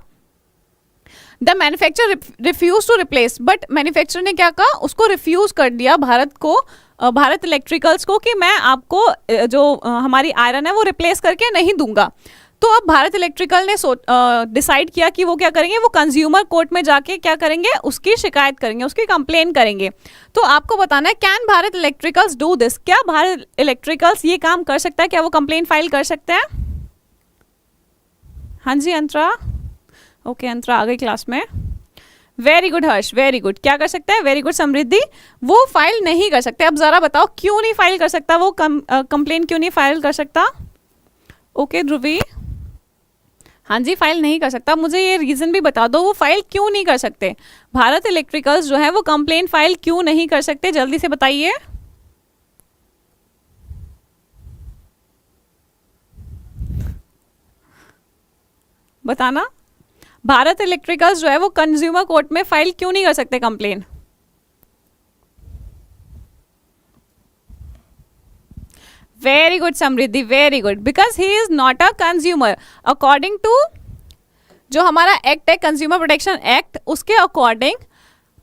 The manufacturer refuse to replace, but manufacturer ने क्या कहा, उसको रिफ्यूज कर दिया भारत इलेक्ट्रिकल्स को कि मैं आपको जो हमारी आयरन है वो रिप्लेस करके नहीं दूंगा। तो अब भारत इलेक्ट्रिकल ने डिसाइड किया कि वो क्या करेंगे, वो कंज्यूमर कोर्ट में जाके क्या करेंगे, उसकी शिकायत करेंगे, उसकी कंप्लेन करेंगे। तो आपको बताना है can Bharat electricals do this, क्या भारत इलेक्ट्रिकल्स ये काम कर सकता है, क्या वो कंप्लेन फाइल कर सकते हैं? हाँ जी अंतरा, ओके अंतरा आ गई क्लास में, वेरी गुड हर्ष, वेरी गुड। क्या कर सकता है, वेरी गुड समृद्धि, वो फाइल नहीं कर सकते। अब जरा बताओ क्यों नहीं फाइल कर सकता, वो कंप्लेन क्यों नहीं फाइल कर सकता? ओके ध्रुवी, हाँ जी फाइल नहीं कर सकता। मुझे ये रीज़न भी बता दो वो फाइल क्यों नहीं कर सकते, भारत इलेक्ट्रिकल्स जो है वो कंप्लेन फाइल क्यों नहीं कर सकते, जल्दी से बताइए। बताना, भारत इलेक्ट्रिकल्स जो है वो कंज्यूमर कोर्ट में फाइल क्यों नहीं कर सकते complain? Very good Samriddhi, very good, because he is not a consumer. According to जो हमारा एक्ट है कंज्यूमर प्रोटेक्शन एक्ट, उसके अकॉर्डिंग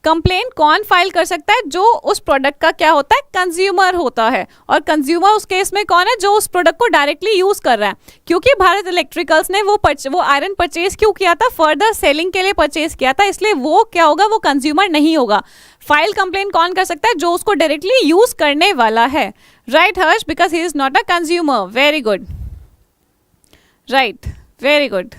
कंप्लेन कौन फाइल कर सकता है, जो उस प्रोडक्ट का क्या होता है, कंज्यूमर होता है। और कंज्यूमर उस केस में कौन है, जो उस प्रोडक्ट को डायरेक्टली यूज कर रहा है। क्योंकि भारत इलेक्ट्रिकल्स ने वो आयरन परचेज क्यों किया था, फर्दर सेलिंग के लिए परचेज किया था, इसलिए वो क्या होगा, वो कंज्यूमर नहीं होगा। फाइल कंप्लेन कौन कर सकता है, जो उसको डायरेक्टली यूज करने वाला है। Right Harsh, because he is not a consumer. Very good, right, very good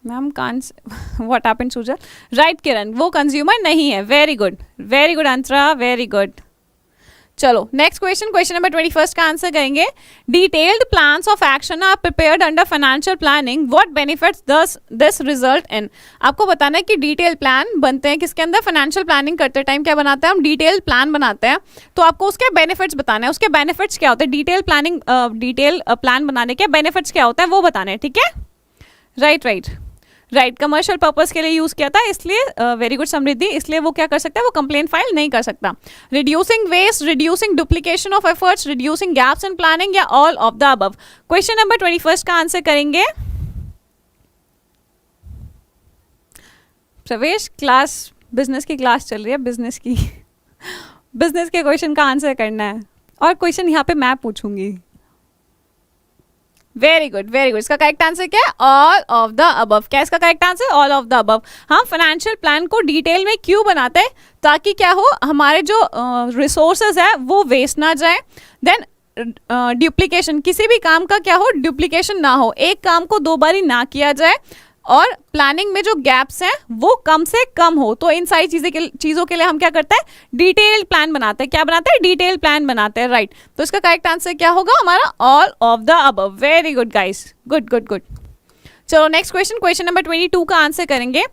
ma'am. What happened Sujal, right Kiran, वो कंज्यूमर नहीं है। Very good Antara, very good. चलो नेक्स्ट क्वेश्चन, क्वेश्चन नंबर 21 का आंसर करेंगे। Detailed plans of action are prepared under financial planning, what benefits this result in. आपको बताना है कि डिटेल प्लान बनते हैं किसके अंदर, फाइनेंशियल प्लानिंग करते टाइम क्या बनाते हैं हम, डिटेल प्लान बनाते हैं। तो आपको उसके बेनिफिट्स बताना है, उसके बेनिफिट्स क्या होते हैं, डिटेल प्लान बनाने के बेनिफिट्स क्या होता है वो बताना है, ठीक है। राइट, कमर्शियल पर्पस के लिए यूज किया था, इसलिए वेरी गुड समृद्धि, इसलिए वो क्या कर सकता है, वो कंप्लेन फाइल नहीं कर सकता। Reducing waste, reducing duplication of efforts, reducing gaps in planning, या all of the above. Question number 21 का आंसर करेंगे। प्रवेश, क्लास बिजनेस की क्लास चल रही है, बिजनेस के क्वेश्चन का आंसर करना है, और क्वेश्चन यहाँ पे मैं पूछूंगी। वेरी गुड, इसका करेक्ट आंसर क्या है, ऑल ऑफ द अबव। क्या इसका correct answer, all of the above. हम फाइनेंशियल प्लान को डिटेल में क्यों बनाते हैं, ताकि क्या हो, हमारे जो रिसोर्सेज है वो वेस्ट ना जाए। देन डुप्लीकेशन, किसी भी काम का क्या हो, डुप्लीकेशन ना हो, एक काम को दो बारी ना किया जाए, और प्लानिंग में जो गैप्स हैं वो कम से कम हो। तो इन सारी चीज़ों के लिए हम क्या करते हैं, डिटेल्ड प्लान बनाते हैं। क्या बनाते हैं, डिटेल्ड प्लान बनाते हैं, राइट। तो इसका करेक्ट आंसर क्या होगा हमारा, all of the above. Very good guys, good. चलो नेक्स्ट क्वेश्चन, क्वेश्चन नंबर 22 का आंसर करेंगे।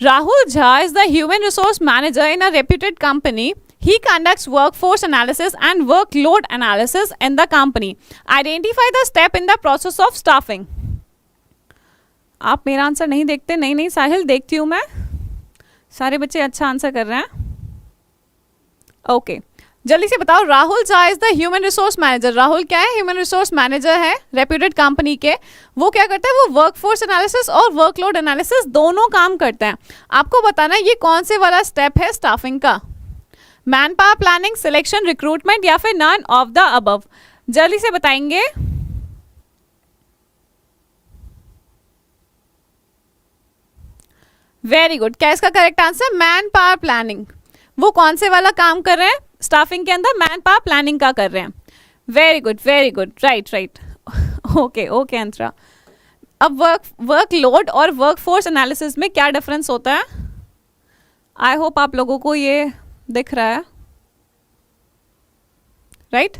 Rahul Jha is the human resource manager in a reputed company. He conducts workforce analysis and workload analysis in the company. Identify the step in the process of staffing. आप मेरा answer नहीं देखते? नहीं साहिल, देखती हूँ मैं, सारे बच्चे अच्छा आंसर कर रहे हैं। ओके, जल्दी से बताओ। Rahul Jha is the human resource manager. Rahul क्या है, ह्यूमन रिसोर्स मैनेजर है रेप्यूटेड कंपनी के। वो क्या करता है, वो वर्कफोर्स एनालिसिस और वर्कलोड एनालिसिस दोनों काम करते हैं। आपको बताना है ये कौन से वाला स्टेप है स्टाफिंग का, man power planning, selection, recruitment, या फिर नन ऑफ द अबव। जल्दी से बताएंगे। वेरी गुड, क्या इसका correct answer, man power planning. वो कौन से वाला काम कर रहे हैं स्टाफिंग के अंदर, मैन पावर प्लानिंग का कर रहे हैं। Very good, right. ओके अंतरा। अब वर्कलोड और वर्कफोर्स एनालिसिस में क्या डिफरेंस होता है, आई होप आप लोगों को ये दिख रहा है। राइट।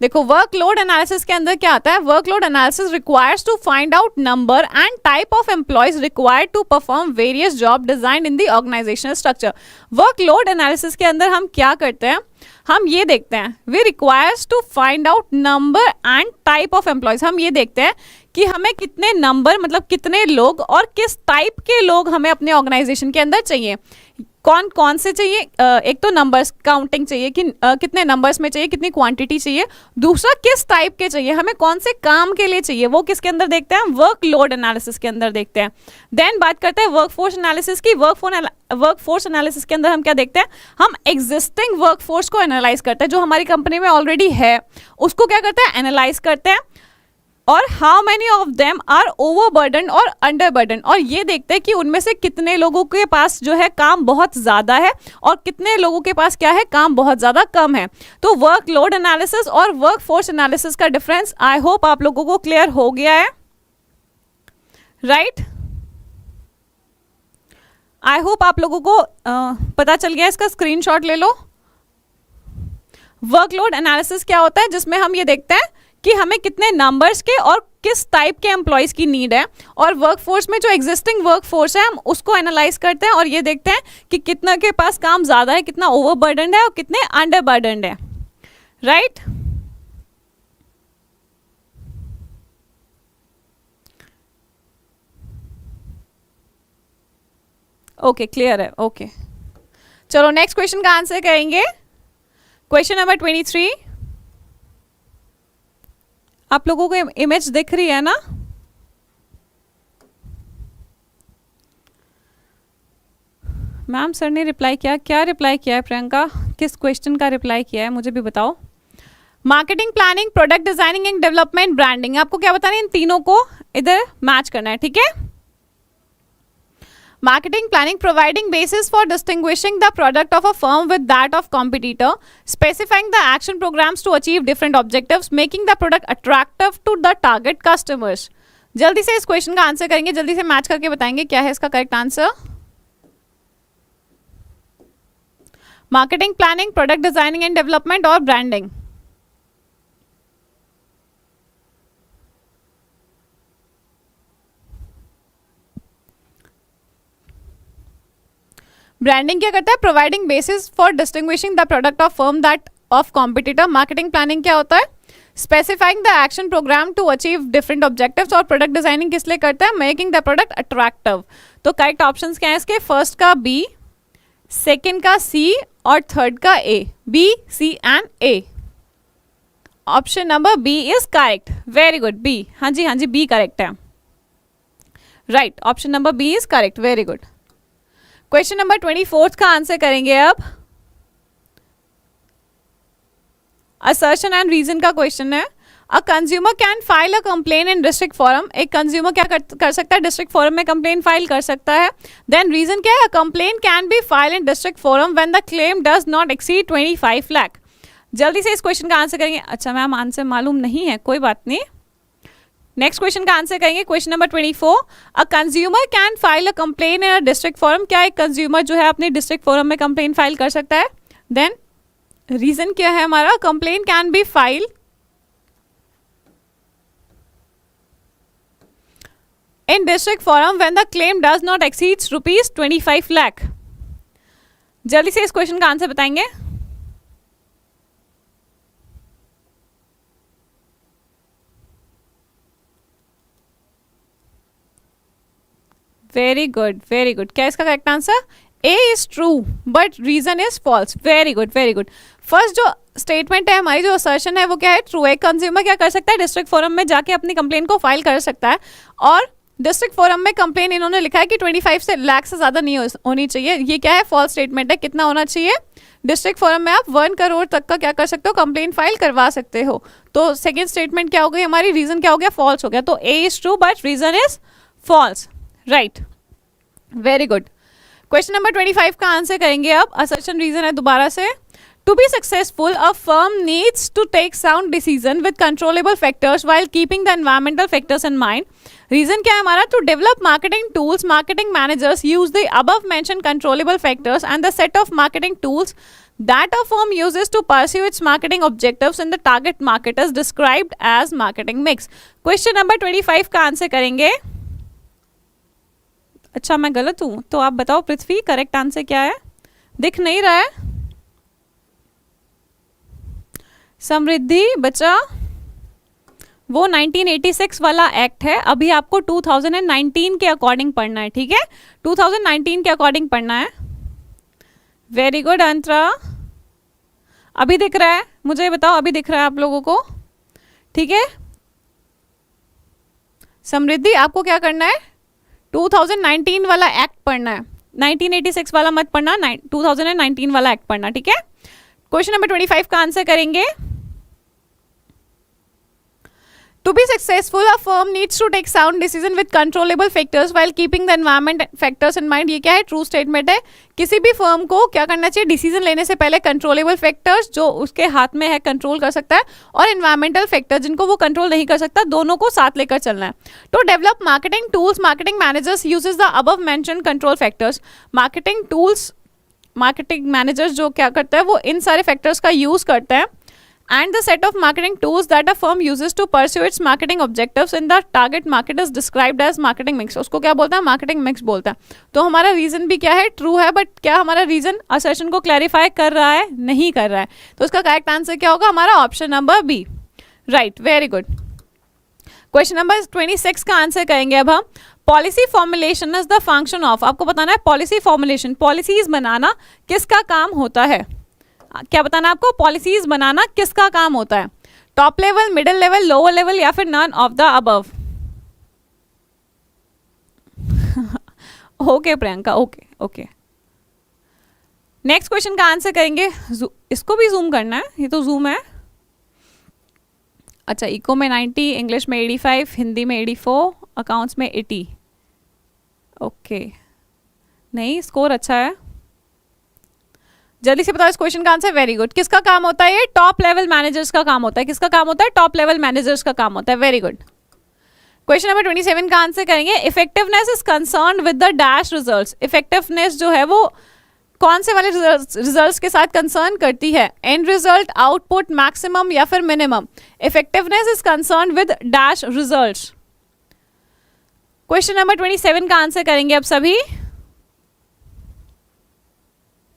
देखो वर्कलोड एनालिसिस के अंदर क्या आता है, workload analysis requires to find out number and type of employees required to perform various job design in the organisational structure. Workload analysis के अंदर हम क्या करते हैं, हम ये देखते हैं we requires to find out number and type of employees. हम ये देखते हैं कि हमें कितने नंबर मतलब कितने लोग और किस टाइप के लोग हमें अपने ऑर्गेनाइजेशन के अंदर चाहिए, कौन कौन से चाहिए। एक तो नंबर्स काउंटिंग चाहिए कि कितने नंबर्स में चाहिए, कितनी क्वांटिटी चाहिए, दूसरा किस टाइप के चाहिए, हमें कौन से काम के लिए चाहिए, वो किसके अंदर देखते हैं, वर्कलोड एनालिसिस के अंदर देखते हैं। देन बात करते हैं वर्कफोर्स एनालिसिस की। वर्कफोर्स एनालिसिस के अंदर हम क्या देखते हैं, हम एग्जिस्टिंग वर्कफोर्स को एनालाइज करते हैं, जो हमारी कंपनी में ऑलरेडी है उसको क्या करते हैं, एनालाइज करते हैं, और how many of them are overburden और अंडरबर्डन, और ये देखते हैं कि उनमें से कितने लोगों के पास जो है काम बहुत ज़्यादा है और कितने लोगों के पास क्या है, काम बहुत ज़्यादा कम है। तो वर्कलोड एनालिसिस और वर्कफोर्स एनालिसिस का डिफरेंस आई होप आप लोगों को क्लियर हो गया है, राइट। आई होप आप लोगों को पता चल गया, इसका स्क्रीनशॉट ले लो। वर्कलोड एनालिसिस क्या होता है, जिसमें हम ये देखते हैं कि हमें कितने नंबर्स के और किस टाइप के एम्प्लॉयज़ की नीड है, और वर्कफोर्स में जो एग्जिस्टिंग वर्कफोर्स है हम उसको एनालाइज करते हैं और ये देखते हैं कि कितना के पास काम ज़्यादा है, कितना ओवरबर्डन्ड है और कितने अंडरबर्डन्ड है, राइट। ओके क्लियर है, ओके चलो नेक्स्ट क्वेश्चन का आंसर करेंगे। Question number 23। आप लोगों को इमेज दिख रही है ना, मैम सर ने रिप्लाई किया, क्या रिप्लाई किया है प्रियंका, किस क्वेश्चन का रिप्लाई किया है मुझे भी बताओ। Marketing, planning, product designing and development, branding, आपको क्या बताना है, इन तीनों को इधर मैच करना है, ठीक है। Marketing planning providing basis for distinguishing the product of a firm with that of competitor, specifying the action programs to achieve different objectives, making the product attractive to the target customers। जल्दी से इस question का answer करेंगे, जल्दी से match करके बताएंगे क्या है इसका correct answer. Marketing, planning, product designing and development और ब्रांडिंग। ब्रांडिंग क्या करता है, providing basis for distinguishing the product of firm that of competitor. Marketing planning क्या होता है, specifying the action programme to achieve different objectives, और product designing किस लिए करता है, मेकिंग द प्रोडक्ट अट्रैक्टिव। तो करेक्ट ऑप्शंस क्या है इसके, फर्स्ट का बी, सेकंड का सी और थर्ड का A, B C and A. Option number B is correct, very good, B, हाँ जी बी करेक्ट है, right, option number B is correct, very good. Question number 24 का आंसर करेंगे अब। असर्शन एंड रीजन का क्वेश्चन है। A consumer can file a complaint in district forum, एक consumer क्या कर सकता है, डिस्ट्रिक्ट फोरम में कंप्लेन फाइल कर सकता है। देन रीजन क्या है, अ complain can be file in district forum when the claim does not exceed 25 lakh. जल्दी से इस क्वेश्चन का आंसर करेंगे। अच्छा मैम आंसर मालूम नहीं है, कोई बात नहीं, नेक्स्ट क्वेश्चन का आंसर करेंगे। Question number 24, a consumer can file a complaint in a district forum, क्या एक कंज्यूमर जो है अपने डिस्ट्रिक्ट फोरम में कंप्लेन फाइल कर सकता है। देन रीजन क्या है हमारा, complain can be file in district forum when the claim does not exceeds ₹25 lakh. जल्दी से इस क्वेश्चन का आंसर बताएंगे। वेरी गुड, वेरी गुड, क्या इसका correct answer, A is true but reason is false. Very good, very good. First जो statement है हमारी, जो असर्शन है वो क्या है, ट्रू है। कंज्यूमर क्या कर सकता है, डिस्ट्रिक्ट फोरम में जाके अपनी कंप्लेन को फाइल कर सकता है, और डिस्ट्रिक्ट फोरम में कंप्लेन इन्होंने लिखा है कि 25 लाख से ज़्यादा नहीं होनी चाहिए, ये क्या है, फॉल्स स्टेटमेंट है। कितना होना चाहिए, डिस्ट्रिक्ट फोरम में आप 1 करोड़ तक का क्या कर सकते हो, कंप्लेन फाइल करवा सकते हो। तो सेकेंड स्टेटमेंट क्या हो गई हमारी, रीजन क्या हो गया, फॉल्स हो गया। तो A is true but reason is false, right, very good. Question number 25 का आंसर करेंगे अब। असर्शन रीजन है दोबारा से, to be successful a firm needs to take sound decision with controllable factors while keeping the environmental factors in mind. Reason क्या है हमारा, to develop marketing tools, marketing managers use the above mention controllable factors and the set of marketing tools that a firm uses to pursue its marketing objectives in the target market is described as marketing mix. Question number 25 का answer करेंगे. अच्छा मैं गलत हूं तो आप बताओ पृथ्वी, correct answer क्या है? दिख नहीं रहा है. समृद्धि बचा, वो 1986 वाला एक्ट है. अभी आपको 2019 के अकॉर्डिंग पढ़ना है, ठीक है? 2019 के अकॉर्डिंग पढ़ना है. वेरी गुड अंतरा, अभी दिख रहा है? मुझे बताओ अभी दिख रहा है आप लोगों को? ठीक है. समृद्धि आपको क्या करना है? 2019 वाला एक्ट पढ़ना है, 1986 वाला मत पढ़ना, 2019 वाला एक्ट पढ़ना, ठीक है? क्वेश्चन नंबर 25 का आंसर करेंगे. To be successful, a firm needs to take sound decision with controllable factors while keeping the environment factors in mind. ये क्या है? ट्रू स्टेटमेंट है. किसी भी फर्म को क्या करना चाहिए? डिसीजन लेने से पहले कंट्रोलेबल फैक्टर्स जो उसके हाथ में है कंट्रोल कर सकता है, और एनवायरमेंटल फैक्टर्स जिनको वो कंट्रोल नहीं कर सकता, दोनों को साथ लेकर चलना है. तो develop marketing tools, marketing managers uses the above mentioned control factors. Marketing tools, marketing managers जो क्या करता है वो इन सारे फैक्टर्स का यूज करते हैं. And the set of marketing tools that a firm uses to pursue its marketing objectives in the target market is described as marketing mix. उसको क्या बोलता है? मार्केटिंग मिक्स बोलता है. तो हमारा रीजन भी क्या है? ट्रू है. बट क्या हमारा रीजन असर्शन को क्लैरिफाई कर रहा है? नहीं कर रहा है. तो इसका करेक्ट आंसर क्या होगा? हमारा option number B. Right, very good. Question number 26 का आंसर करेंगे अब हम. Policy formulation is the function of. आपको बताना है पॉलिसी फॉर्मुलेशन, पॉलिसीज बनाना किसका काम होता है? क्या बताना है आपको? पॉलिसीज बनाना किसका काम होता है? Top level, middle level, lower level, या फिर none of the above? Okay Priyanka, okay okay. Next question का आंसर करेंगे. इसको भी जूम करना है, ये तो जूम है. अच्छा, इको में 90, इंग्लिश में 85, हिंदी में 84, अकाउंट्स में 80. ओके, नहीं स्कोर अच्छा है. जल्दी से बताओ इस क्वेश्चन का आंसर. Very good. किसका काम होता है ये? टॉप लेवल मैनेजर्स का काम होता है. किसका काम होता है? टॉप लेवल मैनेजर्स का काम होता है. Very good. क्वेश्चन नंबर 27 का आंसर करेंगे. Effectiveness is concerned with the dash results. Effectiveness जो है वो कौन से वाले रिजल्ट्स के साथ कंसर्न करती है? एंड रिजल्ट, आउटपुट, मैक्सिमम, या फिर minimum? Effectiveness is concerned with dash results. Question number 27 का आंसर करेंगे अब सभी.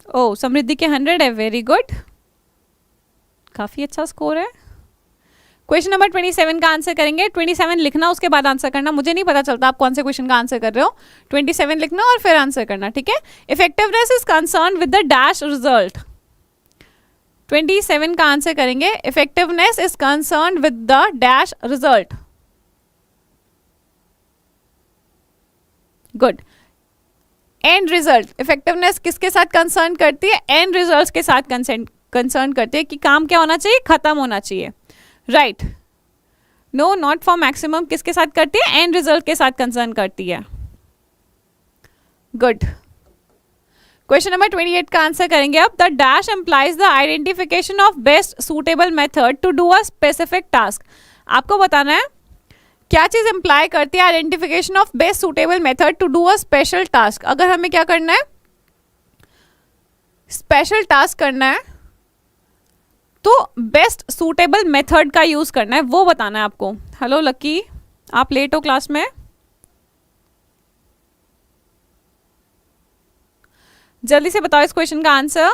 ओ, समृद्धि के 100 है. वेरी गुड, काफी अच्छा स्कोर है. क्वेश्चन नंबर 27 का आंसर करेंगे. 27 लिखना, उसके बाद आंसर करना. मुझे नहीं पता चलता आप कौन से क्वेश्चन का आंसर कर रहे हो. 27 लिखना और फिर आंसर करना, ठीक है? Effectiveness is concern with the dash result. 27 का आंसर करेंगे. Effectiveness is concern with the dash result. Good. And result, effectiveness किसके साथ कंसर्न करती है? एंड रिजल्ट्स के साथ कंसर्न करती है कि काम क्या होना चाहिए? खत्म होना चाहिए. Right. No, not for maximum किसके साथ करती है? एंड रिजल्ट के साथ कंसर्न करती है. गुड. क्वेश्चन नंबर 28 का आंसर करेंगे अब. The dash employs the identification of best suitable method to do a specific task. आपको बताना है क्या चीज एम्प्लाई करती है? Identification of best suitable method to do a special task. अगर हमें क्या करना है? स्पेशल टास्क करना है तो बेस्ट सूटेबल मेथड का यूज करना है, वो बताना है आपको. हेलो लकी, आप लेट हो क्लास में. जल्दी से बताओ इस क्वेश्चन का answer.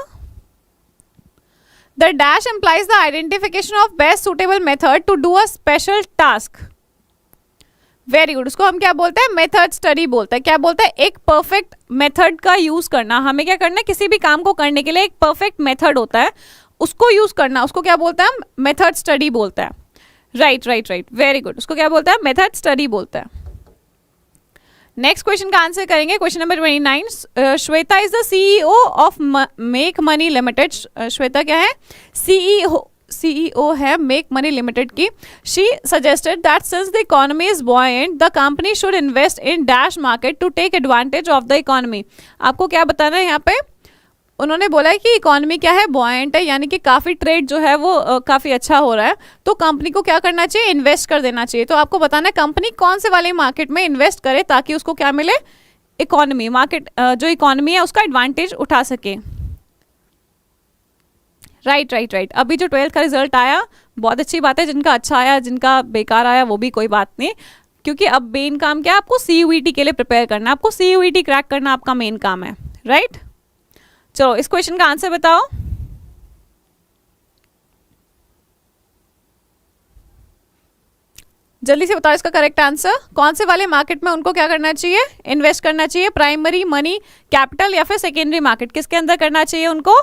The dash employs the identification of best suitable method to do a special task. Very good. उसको हम क्या बोलते हैं? मेथड स्टडी बोलते हैं. क्या बोलते हैं? एक परफेक्ट मेथड का यूज करना. हमें क्या करना है? किसी भी काम को करने के लिए एक परफेक्ट मेथड होता है, उसको यूज करना. उसको क्या बोलते हैं? मेथड स्टडी बोलता है. Right right right, very good. उसको क्या बोलता है? मेथड स्टडी बोलता है. नेक्स्ट क्वेश्चन का आंसर करेंगे. Question number 29. Shweta is the CEO of make money limited. Shweta क्या है? सीईओ है मेक मनी लिमिटेड की. She suggested that since the economy is buoyant the company should invest in dash market to take advantage of the economy. आपको क्या बताना है यहाँ पे? उन्होंने बोला है कि इकोनॉमी क्या है? बॉयंट है, यानी कि काफ़ी ट्रेड जो है वो काफ़ी अच्छा हो रहा है, तो कंपनी को क्या करना चाहिए? इन्वेस्ट कर देना चाहिए. तो आपको बताना है कंपनी कौन से वाले मार्केट में इन्वेस्ट करे ताकि उसको क्या मिले? इकोनॉमी, मार्केट जो इकोनॉमी है उसका एडवांटेज उठा सके. राइट राइट राइट, अभी जो 12th का रिजल्ट आया बहुत अच्छी बात है, जिनका अच्छा आया जिनका बेकार आया वो भी कोई बात नहीं, क्योंकि अब मेन काम क्या है, आपको CUET के लिए प्रिपेयर करना, आपको CUET क्रैक करना आपका मेन काम है, राइट। चलो इस क्वेश्चन का आंसर बताओ। जल्दी से बताओ इसका करेक्ट आंसर। कौन से वाले मार्केट में उनको क्या करना चाहिए, इन्वेस्ट करना चाहिए, प्राइमरी मनी कैपिटल या फिर सेकेंडरी मार्केट, किसके अंदर करना चाहिए उनको।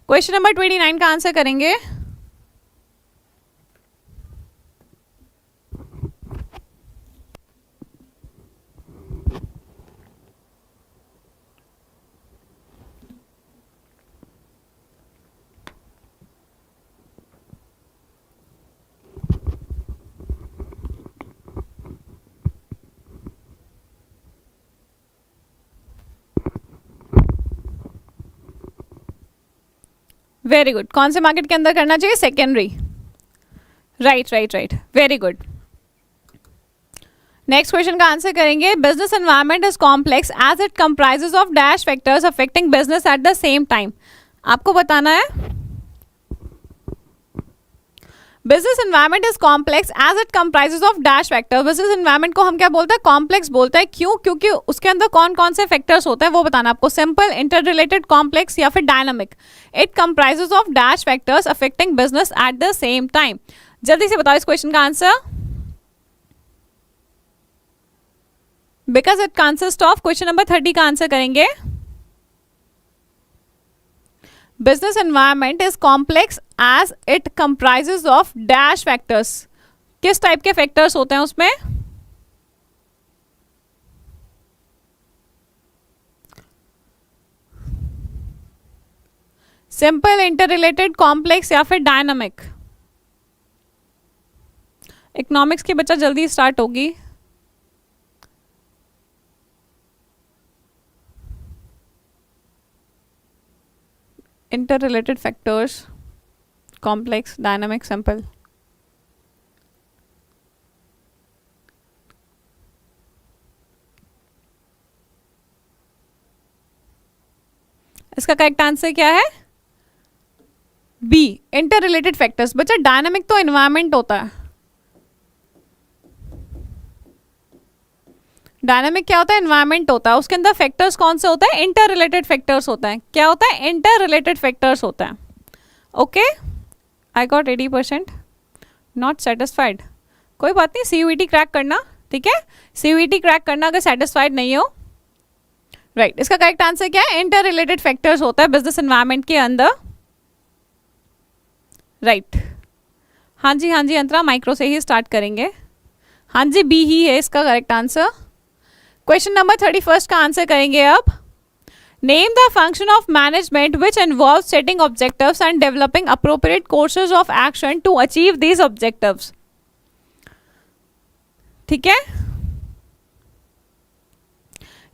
क्वेश्चन नंबर 29 का आंसर करेंगे। वेरी गुड, कौन से मार्केट के अंदर करना चाहिए, secondary, right right right, very good. Next question का आंसर करेंगे। Business environment is complex as it comprises of dash factors affecting business at the same time. आपको बताना है business environment is complex as it comprises of dash factor. Business environment को हम क्या बोलते हैं, कॉम्प्लेक्स बोलते हैं। क्यों, क्योंकि उसके अंदर कौन कौन से फैक्टर्स होते हैं वो बताना आपको। सिंपल, इंटर रिलेटेड, कॉम्प्लेक्स या फिर dynamic. It comprises of dash factors affecting business at the same time. जल्दी से बताओ इस क्वेश्चन का answer. Because it consist of, question number 30 का आंसर करेंगे। Business environment is complex as it comprises of dash factors. किस type के factors होते हैं उसमें, सिंपल, इंटर रिलेटेड, कॉम्प्लेक्स या फिर डायनामिक। इकोनॉमिक्स की बच्चा जल्दी स्टार्ट होगी। Inter related factors, complex, dynamic, simple. इसका करेक्ट आंसर क्या है, बी, इंटर रिलेटेड फैक्टर्स। बच्चा डायनामिक तो एनवायरनमेंट होता है। डायनामिक क्या होता है, एनवायरनमेंट होता है। उसके अंदर फैक्टर्स कौन से होता है, इंटर रिलेटेड फैक्टर्स होता है। क्या होता है, इंटर रिलेटेड फैक्टर्स होता है। Okay, I got 80%, not satisfied, कोई बात नहीं, CUET क्रैक करना, ठीक है। CUET क्रैक करना अगर सेटिस्फाइड नहीं हो, राइट। इसका करेक्ट आंसर क्या है, इंटर रिलेटेड फैक्टर्स होता है बिजनेस एनवायरनमेंट के अंदर, राइट। हाँ जी, हाँ जी अंतरा, माइक्रो से ही स्टार्ट करेंगे। हाँ जी, बी ही है इसका करेक्ट आंसर। क्वेश्चन नंबर 31 का आंसर करेंगे अब। Name the function of management which involve setting objectives and developing appropriate courses of action to achieve these objectives. ठीक है,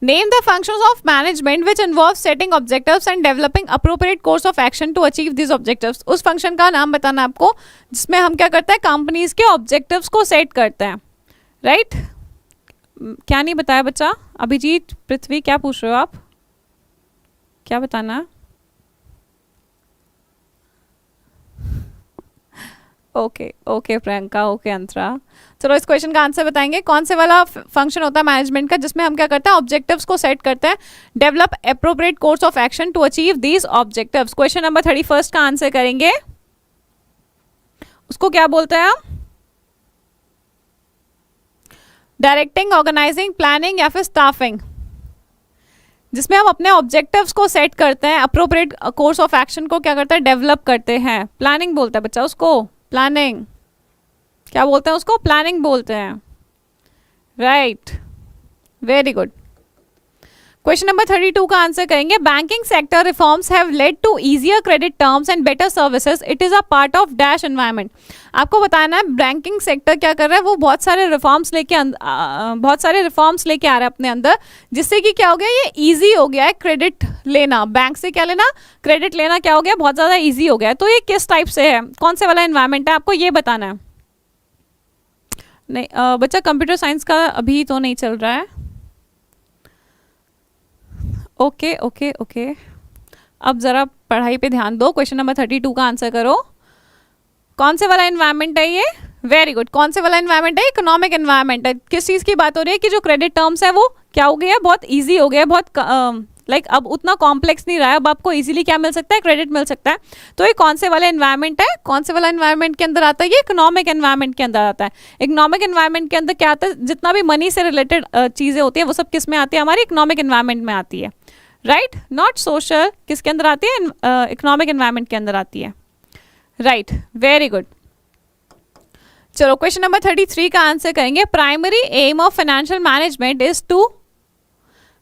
name the functions of management which involve setting objectives and developing appropriate course of action to achieve these objectives. उस function का नाम बताना आपको जिसमें हम क्या करते हैं, कंपनीज के ऑब्जेक्टिव्स को सेट करते हैं, राइट। क्या नहीं बताया बच्चा, अभिजीत, पृथ्वी, क्या पूछ रहे हो आप, क्या बताना है। Okay okay Priyanka, okay Antara. चलो इस क्वेश्चन का आंसर बताएंगे। कौन से वाला फंक्शन होता है मैनेजमेंट का जिसमें हम क्या करते हैं, ऑब्जेक्टिव्स को सेट करते हैं, develop appropriate course of action to achieve these objectives. Question number 31 का आंसर करेंगे। उसको क्या बोलते हैं हम, डायरेक्टिंग, ऑर्गेनाइजिंग, प्लानिंग या फिर स्टाफिंग, जिसमें हम अपने ऑब्जेक्टिव्स को सेट करते हैं, अप्रोप्रिएट कोर्स ऑफ एक्शन को क्या करते हैं, डेवलप करते हैं। प्लानिंग बोलते हैं बच्चा उसको, प्लानिंग। क्या बोलते हैं उसको, प्लानिंग बोलते हैं, right, very good. Question number 32 का आंसर करेंगे। Banking sector reforms have led to easier credit terms and better services, it is a part of dash environment. आपको बताना है बैंकिंग सेक्टर क्या कर रहा है, वो बहुत सारे रिफॉर्म्स लेके आ रहा है अपने अंदर, जिससे कि क्या हो गया, ये इजी हो गया है क्रेडिट लेना, बैंक से क्या लेना, क्रेडिट लेना क्या हो गया, बहुत ज़्यादा ईजी हो गया है। तो ये किस टाइप से है, कौन से वाला एनवायरनमेंट है, आपको ये बताना है। नहीं बच्चा, कंप्यूटर साइंस का अभी तो नहीं चल रहा है। ओके ओके ओके, अब ज़रा पढ़ाई पे ध्यान दो। क्वेश्चन नंबर 32 का आंसर करो। कौन से वाला एनवायरनमेंट है ये? Very good. कौन से वाला एनवायरनमेंट है? इकोनॉमिक एनवायरनमेंट है। किस चीज़ की बात हो रही है कि जो क्रेडिट टर्म्स है वो क्या हो गया है, बहुत ईजी हो गया है, बहुत लाइक अब उतना कॉम्प्लेक्स नहीं रहा है। अब आपको इजीली क्या मिल सकता है? क्रेडिट मिल सकता है। तो ये कौन से वाला एनवायरनमेंट है? कौन से वाला एनवायरनमेंट के अंदर आता है? ये इकोनॉमिक एनवायरनमेंट के अंदर आता है। इकोनॉमिक एनवायरनमेंट के अंदर क्या आता है? जितना भी मनी से रिलेटेड चीज़ें होती है वो सब किस में आती है? हमारी इकोनॉमिक एनवायरनमेंट में आती है, राइट, नॉट सोशल। किसके अंदर आती है? इकोनॉमिक एनवायरनमेंट के अंदर आती है, राइट, वेरी गुड। चलो क्वेश्चन नंबर 33 का आंसर करेंगे। Primary aim of financial management is to,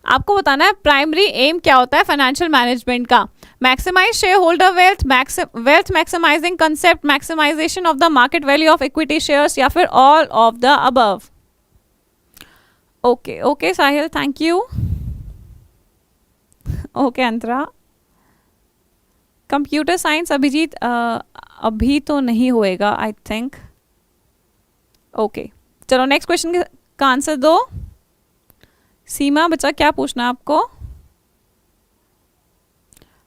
आपको बताना है प्राइमरी एम क्या होता है फाइनेंशियल मैनेजमेंट का। Maximize share holder wealth, wealth maximizing concept, maximization of the market value of equity shares, या फिर all of the above. Okay okay Sahil, thank you. Okay Antara. Computer science Abhijit अभी तो नहीं होएगा आई थिंक। ओके चलो next question का answer दो। सीमा बच्चा क्या पूछना है आपको?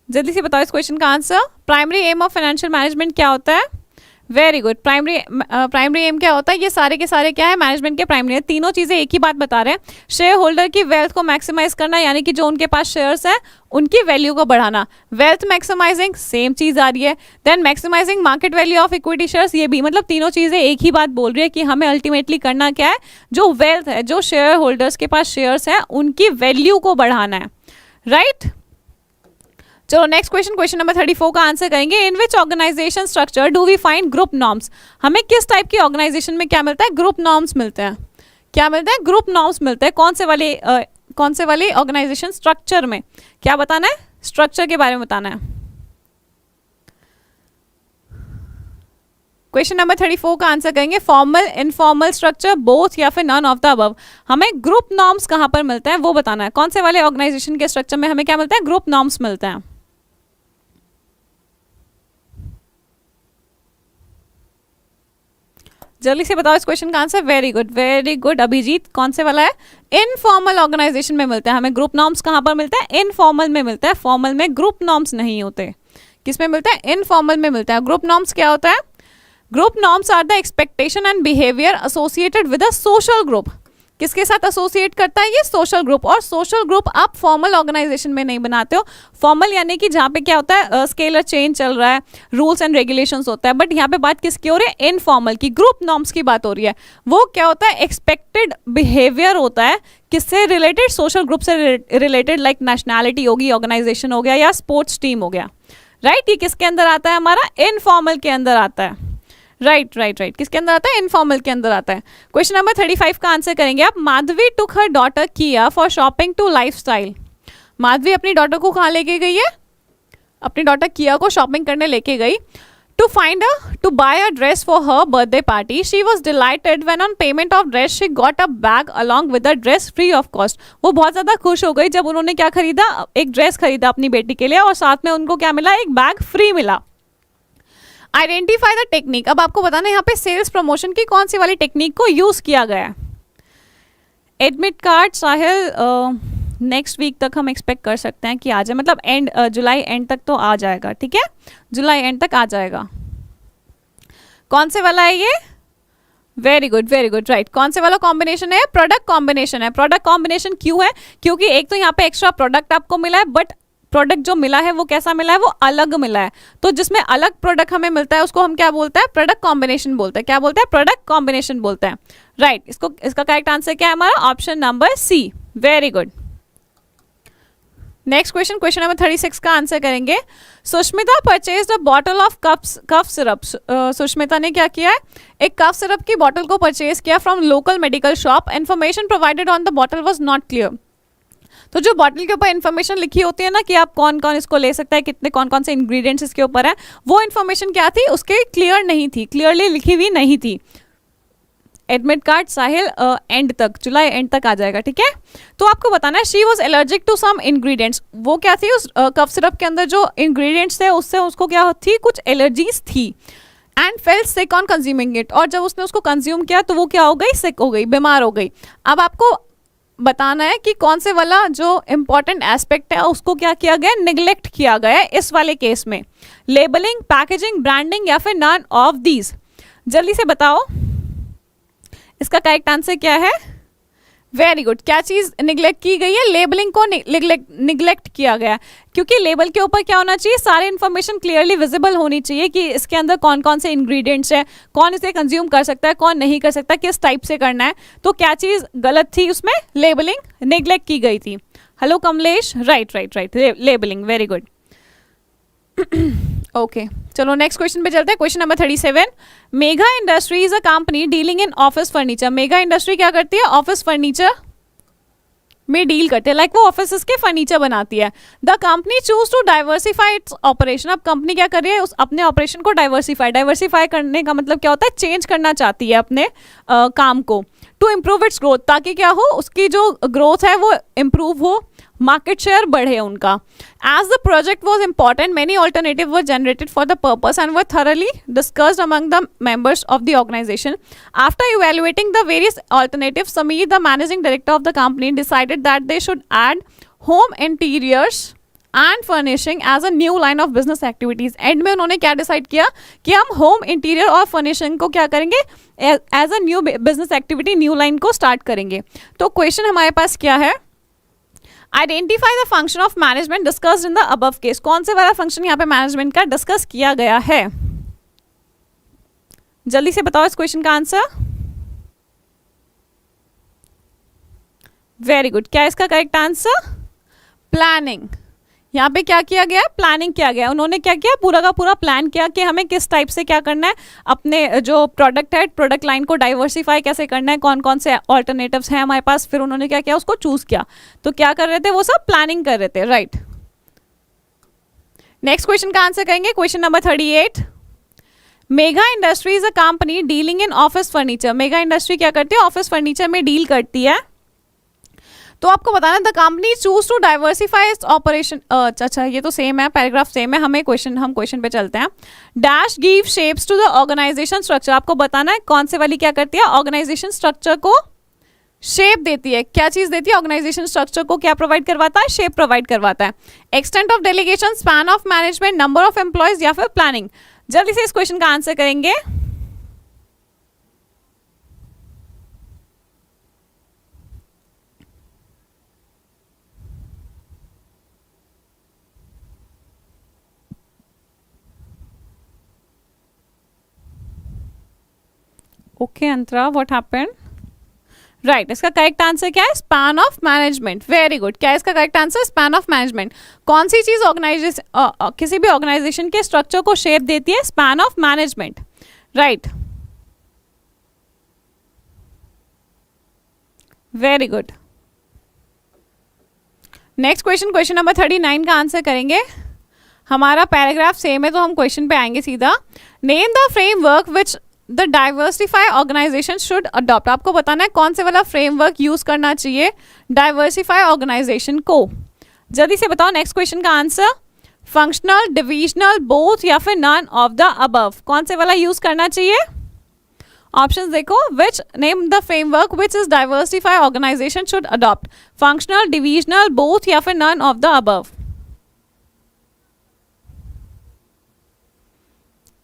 जल्दी से बताओ इस क्वेश्चन का answer. Primary aim of financial management क्या होता है? Very good. प्राइमरी एम क्या होता है? ये सारे के सारे क्या है? मैनेजमेंट के प्राइमरी है। तीनों चीजें एक ही बात बता रहे हैं। शेयर होल्डर की वेल्थ को मैक्सिमाइज करना, यानी कि जो उनके पास शेयर्स है उनकी वैल्यू को बढ़ाना। वेल्थ मैक्सिमाइजिंग, सेम चीज आ रही है। Then maximizing market value of equity shares, ये भी, मतलब तीनों चीजें एक ही बात बोल रही है कि हमें अल्टीमेटली करना क्या है? जो वेल्थ है, जो शेयर होल्डर्स के पास शेयर्स है उनकी वैल्यू को बढ़ाना है, राइट। चलो नेक्स्ट क्वेश्चन, क्वेश्चन नंबर 34 का आंसर करेंगे। In which organisation structure do we find group norms? हमें किस टाइप की ऑर्गेनाइजेशन में क्या मिलता है? ग्रुप नॉर्म्स मिलते हैं। क्या मिलता है? ग्रुप नॉर्म्स मिलते हैं। कौन से वाली ऑर्गेनाइजेशन स्ट्रक्चर में? क्या बताना है? स्ट्रक्चर के बारे में बताना है। क्वेश्चन नंबर 34 का आंसर करेंगे। फॉर्मल, इनफॉर्मल स्ट्रक्चर, बोथ, या फिर नॉन ऑफ द अबव। हमें ग्रुप नॉर्म्स कहां पर मिलते हैं वो बताना है। कौन से वाले ऑर्गेनाइजेशन के स्ट्रक्चर में हमें क्या मिलता है? ग्रुप नॉर्म्स मिलते हैं। जल्दी से बताओ इस क्वेश्चन का आंसर। Very good Abhijit. कौन से वाला है? इनफॉर्मल ऑर्गेनाइजेशन में मिलता है हमें ग्रुप नॉर्म्स। कहां पर मिलता है? इनफॉर्मल में मिलता है। फॉर्मल में ग्रुप नॉर्म्स नहीं होते। किस में मिलता है? इनफॉर्मल में मिलता है। ग्रुप नॉर्म्स क्या होता है? Group norms are the expectation and behaviour associated with a social group. किसके साथ एसोसिएट करता है? ये सोशल ग्रुप। और सोशल ग्रुप आप फॉर्मल ऑर्गेनाइजेशन में नहीं बनाते हो। फॉर्मल यानी कि जहाँ पे क्या होता है, स्केलर चेंज चल रहा है, रूल्स एंड रेगुलेशंस होता है। बट यहाँ पे बात किसकी हो रही है? इनफॉर्मल की, ग्रुप नॉर्म्स की बात हो रही है। वो क्या होता है? एक्सपेक्टेड बिहेवियर होता है। किससे रिलेटेड? सोशल ग्रुप से रिलेटेड, लाइक नेशनैलिटी होगी, ऑर्गेनाइजेशन हो गया, या स्पोर्ट्स टीम हो गया, राइट। ये किसके अंदर आता है? हमारा इनफॉर्मल के अंदर आता है, राइट। किसके अंदर आता है? इनफॉर्मल के अंदर आता है। क्वेश्चन नंबर 35 का आंसर करेंगे आप। माधवी टुक हर डॉटर किया for shopping to lifestyle. Madhavi अपनी डॉटर को कहाँ लेके गई है? अपनी डॉटर किया को शॉपिंग करने लेके गई। To buy a dress for her birthday party. She was delighted when on payment of dress she got a bag along with the dress free of cost. वो बहुत ज्यादा खुश हो गई जब उन्होंने क्या खरीदा? एक ड्रेस खरीदा अपनी बेटी के लिए, और साथ में उनको क्या मिला? एक बैग फ्री मिला। Identify the technique. अब आपको बताना है यहाँ पे सेल्स प्रमोशन की कौन सी वाली टेक्निक को यूज किया गया है। एडमिट कार्ड साहिल नेक्स्ट वीक तक हम एक्सपेक्ट कर सकते हैं कि आ जाए, मतलब जुलाई एंड तक तो आ जाएगा, ठीक है, जुलाई एंड तक आ जाएगा। कौन से वाला है ये? Very good right. कौन से वाला कॉम्बिनेशन है? प्रोडक्ट कॉम्बिनेशन है। प्रोडक्ट कॉम्बिनेशन क्यों है? क्योंकि एक तो यहाँ पे एक्स्ट्रा प्रोडक्ट आपको मिला है, बट प्रोडक्ट जो मिला है वो कैसा मिला है? वो अलग मिला है। तो जिसमें अलग प्रोडक्ट हमें मिलता है उसको हम क्या बोलते हैं? प्रोडक्ट कॉम्बिनेशन बोलते हैं। क्या बोलते हैं? प्रोडक्ट कॉम्बिनेशन बोलते हैं, राइट। इसका करेक्ट आंसर क्या है हमारा? Option number C. Very good. Next question, question number 36 का आंसर करेंगे। Sushmita purchase a bottle of cough syrup. Sushmita ने क्या किया है? एक कफ सिरप की बॉटल को परचेज किया from local medical shop. Information provided on the bottle was not clear. तो जो बॉटल के ऊपर इन्फॉर्मेशन लिखी होती है ना कि आप कौन कौन इसको ले सकता है, कितने कौन से इंग्रेडिएंट्स इसके ऊपर है, वो इन्फॉर्मेशन क्या थी? उसके क्लियर नहीं थी, क्लियरली लिखी हुई नहीं थी। एडमिट कार्ड साहिल एंड तक, जुलाई एंड तक आ जाएगा, ठीक है। तो आपको बताना है she was allergic to some ingredients. वो क्या थी? उस कफ सिरप के अंदर जो इंग्रेडिएंट्स थे उससे उसको क्या थी? कुछ एलर्जीज थी। And felt sick on consuming it. और जब उसने उसको कंज्यूम किया तो वो क्या हो गई? सिक हो गई, बीमार हो गई। अब आपको बताना है कि कौन से वाला जो इम्पोर्टेंट एस्पेक्ट है उसको क्या किया गया, निग्लेक्ट किया गया है इस वाले केस में। लेबलिंग, पैकेजिंग, ब्रांडिंग या फिर नन ऑफ दीज। जल्दी से बताओ इसका करेक्ट आंसर क्या है। Very good. क्या चीज निग्लेक्ट की गई है, लेबलिंग को निग्लेक्ट किया गया, क्योंकि लेबल के ऊपर क्या होना चाहिए, सारे इन्फॉर्मेशन क्लियरली विजिबल होनी चाहिए कि इसके अंदर कौन कौन से इंग्रेडिएंट्स है, कौन इसे कंज्यूम कर सकता है, कौन नहीं कर सकता, किस टाइप से करना है। तो क्या चीज गलत थी उसमें, लेबलिंग निग्लेक्ट की गई थी। Hello Kamlesh, right right right, labelling, very good. Okay चलो नेक्स्ट क्वेश्चन पे चलते हैं। Question number 37, mega industry is a company dealing in office furniture. Mega industry क्या करती है, ऑफिस फर्नीचर में डील करते हैं, लाइक वो ऑफिस के फर्नीचर बनाती है। The company choose to diversify its operation. अब कंपनी क्या कर रही है, उस अपने ऑपरेशन को डाइवर्सिफाई करने का मतलब क्या होता है, चेंज करना चाहती है अपने काम को, टू इम्प्रूव इट्स ग्रोथ, ताकि क्या हो, उसकी जो ग्रोथ है वो इम्प्रूव हो, मार्केट शेयर बढ़े उनका। As the project was important, many alternative were generated for the purpose and were thoroughly discussed among the members of the organization. After evaluating the various alternatives, Sameer, the managing director of the company, decided that they should add home interiors and furnishing as a new line of business activities. And में उन्होंने क्या decide किया कि हम home interior और furnishing को क्या करेंगे, as a new business activity, new line को स्टार्ट करेंगे। तो क्वेश्चन हमारे पास क्या है, identify the function of management discussed in the above case. कौन से वाला फंक्शन यहाँ पे मैनेजमेंट का डिस्कस किया गया है, जल्दी से बताओ इस क्वेश्चन का आंसर। Very good. क्या इसका करेक्ट आंसर, प्लानिंग। यहाँ पे क्या किया गया, प्लानिंग किया गया। उन्होंने क्या किया, पूरा का पूरा प्लान किया कि हमें किस टाइप से क्या करना है, अपने जो प्रोडक्ट है, प्रोडक्ट लाइन को डाइवर्सिफाई कैसे करना है, कौन कौन से ऑल्टरनेटिव्स हैं हमारे पास, फिर उन्होंने क्या किया, उसको चूज किया। तो क्या कर रहे थे, वो सब प्लानिंग कर रहे थे, राइट। नेक्स्ट क्वेश्चन का आंसर करेंगे, question number 38, mega industry is a company dealing in office furniture. Mega industry क्या करती है, ऑफिस फर्नीचर में डील करती है। तो आपको बताना, the company choose to diversify its operation. अच्छा ये तो सेम है, पैराग्राफ सेम है, हम क्वेश्चन पे चलते हैं। Dash give shapes to the organisation structure. आपको बताना है कौन से वाली क्या करती है, ऑर्गेनाइजेशन स्ट्रक्चर को शेप देती है। क्या चीज देती है, ऑर्गेनाइजेशन स्ट्रक्चर को क्या प्रोवाइड करवाता है, शेप प्रोवाइड करवाता है। Extent of delegation, span of management, number of employees या फिर प्लानिंग। जल्दी से इस क्वेश्चन का आंसर करेंगे। Okay Antara, what happened, right. इसका करेक्ट आंसर क्या है, span of management. Very good. क्या है इसका correct answer, span of management. कौन सी चीज ऑर्गेनाइजेशन किसी भी ऑर्गेनाइजेशन के स्ट्रक्चर को शेप देती है, span of management, right. Very good. Next question, question number 39 का आंसर करेंगे। हमारा पैराग्राफ सेम है तो हम क्वेश्चन पे आएंगे सीधा। Name the framework which the diversify organisation should adopt. आपको बताना है कौन से वाला फ्रेमवर्क यूज करना चाहिए डाइवर्सिफाई ऑर्गेनाइजेशन को। जल्दी से बताओ नेक्स्ट क्वेश्चन का आंसर। फंक्शनल, डिविजनल, बोथ या फिर नन ऑफ द अबव। कौन से वाला यूज करना चाहिए, ऑप्शंस देखो। Which name the framework which is diversify organisation should adopt. Functional, divisional, both या फिर नन ऑफ द अबव।